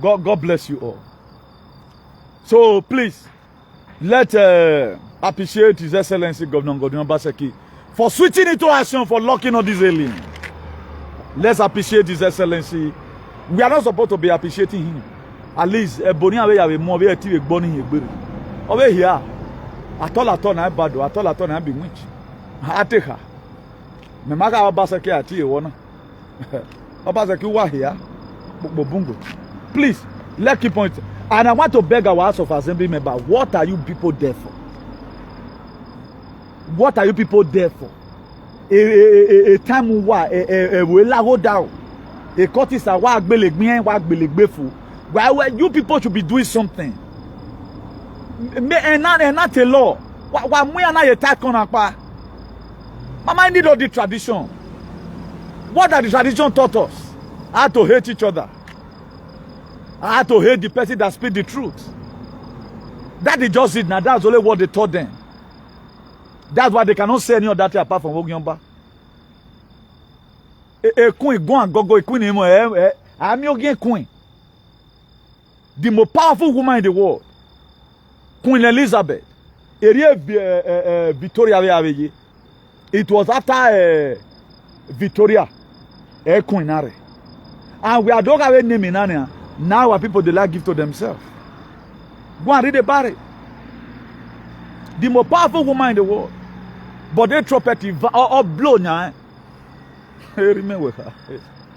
God bless you all. So please, let's appreciate His Excellency Governor Godwin Obaseki for switching into action for locking on this alien. Let's appreciate His Excellency. We are not supposed to be appreciating him. At least Ebony Awe more be ati egboni egbere. Over here. Atol na bado, atol na be winch. Ateka. Me maka Obaseki ati e wona. Obaseki wa here. Bungo. Please, let's keep on it. And I want to beg our House of Assembly member, what are you people there for? What are you people there for? A time wa we la go down. A court is a wa gbelegbin wa gbelegbefu. Why you people should be doing something. And not a law. Why we are not attack on apa? Mama need all the tradition. What are the tradition taught us? How to hate each other. How to hate the person that speak the truth. That is just it now. That's only what they taught them. That's why they cannot say any other thing apart from Ogyomba. A queen go and go a queen I'm your queen. The most powerful woman in the world. Queen Elizabeth. Victoria. It was after Victoria. Queen Are. And we are don't have a name in Ania. Now our people they like give to themselves. Go and read about it. The most powerful woman in the world. But they trumpet or blow now. Remember her.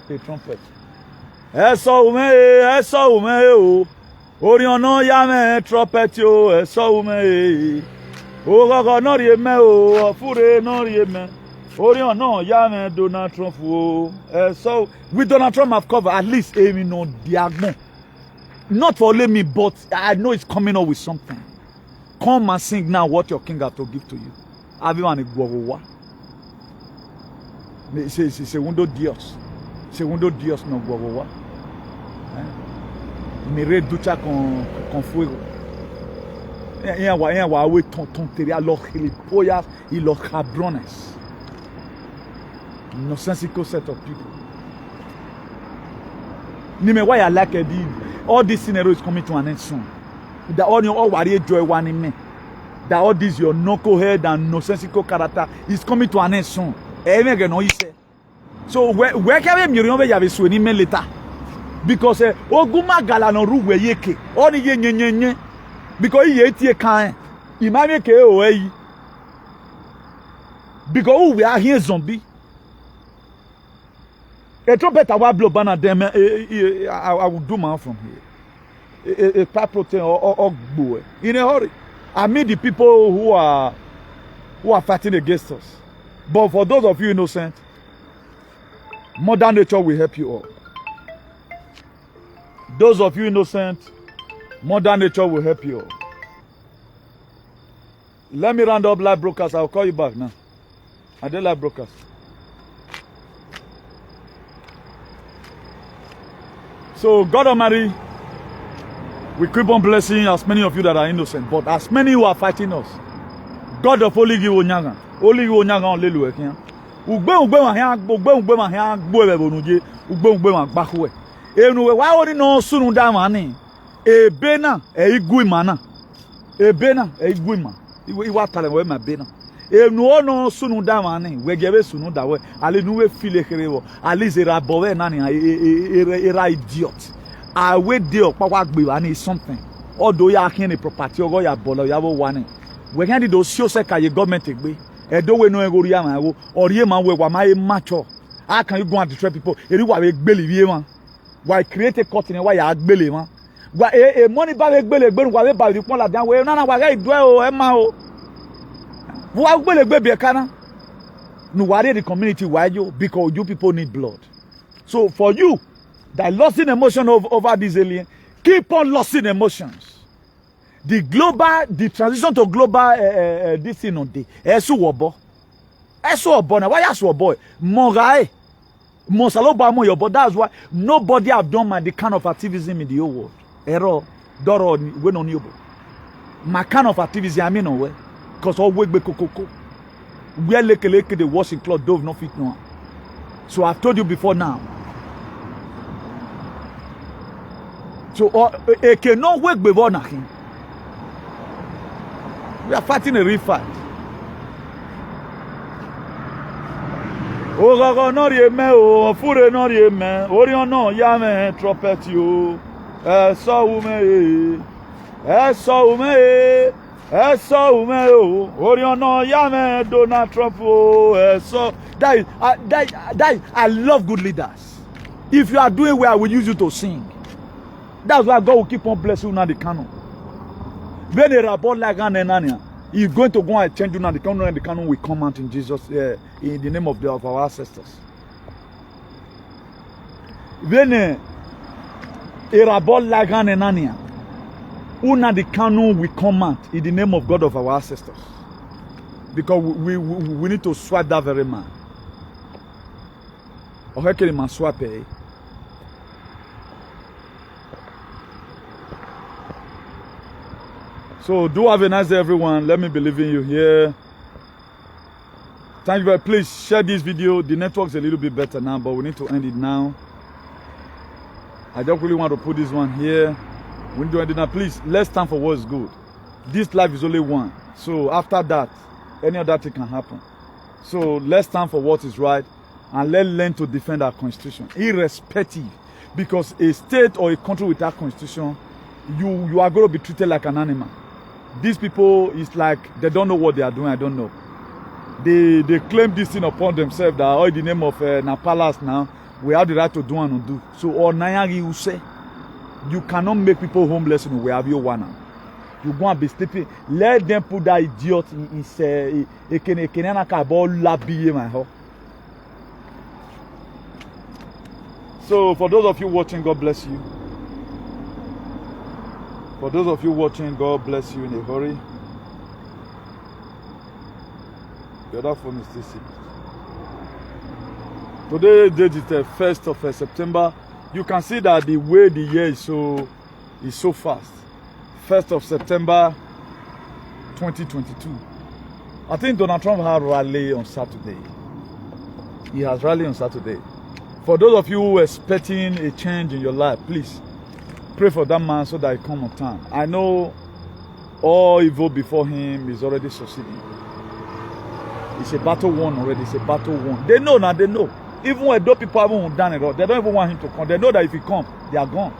A trumpet. Eso ume. Oriana yame trumpet yo. Eso ume. O gogo no rie me o. Fure no rie me. Oriana yame Donald Trump o. So with Donald Trump have covered at least aiming no diagon. Not for only me, but I know it's coming up with something. Come and sing now what your king have to give to you. Everyone go. Segundo Dios no go. Me reducha con fuego. We tontería los gilipollas y los cabrones. Nonsensical set of people. Why I like it. All this scenario is coming to an end soon. That all your worry joy one in me. That all this your knucklehead and nonsensical character is coming to an end soon. So where can you remember you have a me later? Because oguma gala no ruwe yeke. Oni ye nye. Because he ate can. Imame ke o because we are here zombie. A trumpet I will blow banner them. I will do man from here. A pipe protein or boy in a hurry. I mean the people who are fighting against us. But for those of you innocent, modern nature will help you all. Those of you innocent, modern nature will help you all. Let me round up live broadcast. I'll call you back now. I did live broadcast. So God Almighty, we keep on blessing as many of you that are innocent, but as many who are fighting us, God of only give onyaga lelu ekian. Ugbe ma hia gbo ebe bonuje, ugbe ma gbakwe. Enu we wa ori no sunu da mani. Ebe na igu imana. Ebe na igu ima. Iwa tale we ma be na. Enu ono sunu da mani, we gebe sunu da we. Ale nu we file kerewo. Ale zera bowe na ni era idiot. I wait there papa gbe wa ni something. Odo ya kin ni property ogo ya bolo ya wo wani. We can do show se ka ye government egbe. Edo we no egori ya ma wo. Ori e ma we wa ma e macho. How can you go and destroy people? Eri wa we gbele wie ma. Why create a cotton and why you agbele man? Why a money bag gbele gbenu wa we ba di pon la dan we na wa ga ido o e ma o. Wa gbele gbe be kana. No worry the community why you because you people need blood. So for you that losing emotion over this alien, keep on losing emotions. The transition to global this thing on the esu obo na why asu obo mogae monsaloba mo your but that's why nobody have done the kind of activism in the whole world. Error doro we no niobo my kind of activism I mean no way because all we kokoko we lekeleke the washing cloth dove no fit no. So I've told you before now. So eke no work before nothing. We are fighting a real fight. O gaga no rie me o fure no rie me ori no ya me trumpet you so ume o ori no ya me Donald Trump o so that I love good leaders. If you are doing well I will use you to sing. That's why God will keep on blessing you now the canon. When they report like an he's going to go and change you now the canon, and the canon will come out in Jesus in the name of our ancestors. When a report like an una the canon will come out in the name of God of our ancestors. Because we need to swap that very man. Or can man swap it? So do have a nice day, everyone. Let me believe in you here. Thank you very much. Please share this video. The network's a little bit better now, but we need to end it now. I don't really want to put this one here. We need to end it now. Please, let's stand for what's good. This life is only one. So after that, any other thing can happen. So let's stand for what is right and let's learn to defend our constitution, irrespective. Because a state or a country without constitution, you are going to be treated like an animal. These people is like they don't know what they are doing. I don't know. They claim this thing upon themselves that in the name of na palace now we have the right to do and undo. So or Nayagi you say you cannot make people homeless in wherever you want. You go and be sleeping. Let them put that idiot in say So for those of you watching, God bless you. For those of you watching, God bless you in a hurry. The other phone is still sick. Today date is the 1st of September you can see that the way the year is so fast. 1st of September 2022. I think Donald Trump had a rally on Saturday. He has rally on Saturday. For those of you who are expecting a change in your life, please pray for that man so that he come on time. I know all evil before him is already succeeding. It's a battle won already. It's a battle won. They know now. They know. Even when those people haven't done it all, they don't even want him to come. They know that if he comes, they are gone.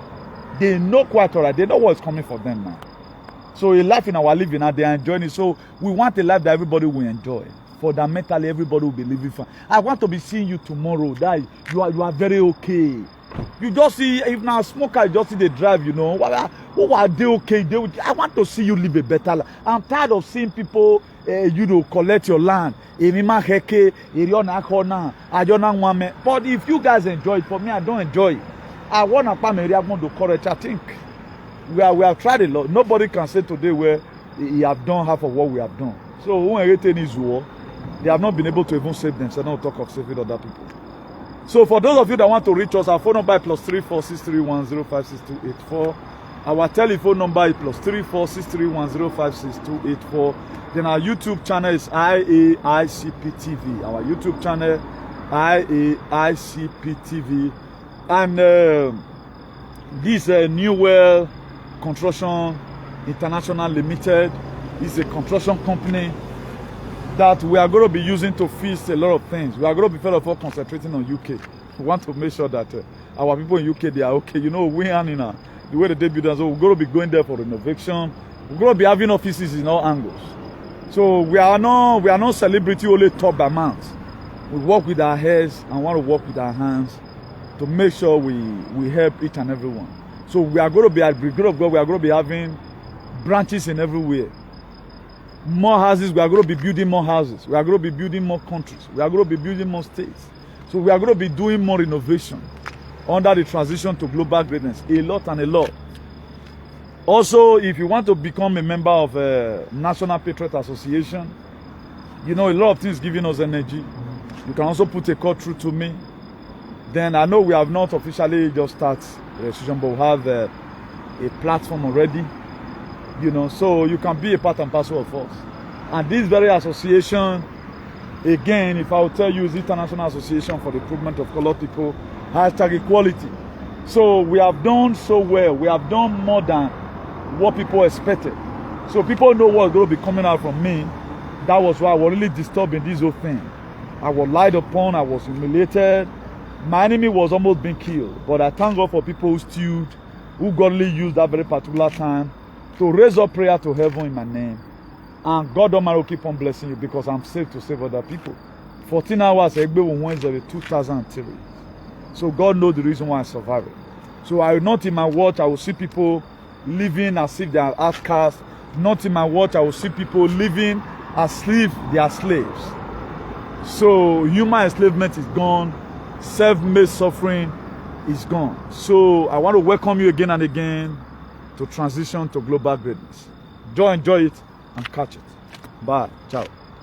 They know quite all right. They know what's coming for them now. So a life in our living now, they are enjoying it. So we want a life that everybody will enjoy. Fundamentally, everybody will be living fine. I want to be seeing you tomorrow. That you are very okay. You just see, if now a smoker, you just see they drive, you know. Who are they okay? I want to see you live a better life. I'm tired of seeing people, you know, collect your land. But if you guys enjoy it, for me, I don't enjoy it. I want to come area to courage. I think we have tried a lot. Nobody can say today where he have done half of what we have done. So when everything is war, they have not been able to even save themselves. Not talk of saving other people. So for those of you that want to reach us, our phone number is +34631056284. Our telephone number is +34631056284. Then our YouTube channel is IAICP-TV. Our YouTube channel, IAICP-TV. And this New Well Construction International Limited is a construction company that we are going to be using to fix a lot of things. We are going to be first of all concentrating on UK. We want to make sure that our people in UK, they are okay. You know, we are in the way that they build us, so we're going to be going there for renovation. We're going to be having offices in all angles. So we are not celebrity only top amount. We work with our heads and want to work with our hands to make sure we help each and every one. So we are going to be, at the grace of God, we are going to be having branches in everywhere. More houses, we are going to be building more houses. We are going to be building more countries. We are going to be building more states. So we are going to be doing more innovation under the transition to global greatness. A lot and a lot. Also, if you want to become a member of National Patriot Association, you know, a lot of things giving us energy. You can also put a call through to me. Then I know we have not officially just started registration, but we have a platform already. You know, so you can be a part and parcel of us. And this very association, again, if I will tell you, is the International Association for the Improvement of Colored People, #equality. So we have done so well. We have done more than what people expected. So people know what's going to be coming out from me. That was why I was really disturbed in this whole thing. I was lied upon. I was humiliated. My enemy was almost being killed. But I thank God for people who stood, who godly used that very particular time to raise up prayer to heaven in my name. And God Almighty will keep on blessing you because I'm safe to save other people. 14 hours, Egbe Wednesday, 2003. So God knows the reason why I survived it. So I will not in my watch, I will see people living as if they are outcasts. Not in my watch, I will see people living as if they are slaves. So human enslavement is gone. Self-made suffering is gone. So I want to welcome you again and again to transition to global greatness. Enjoy it and catch it. Bye. Ciao.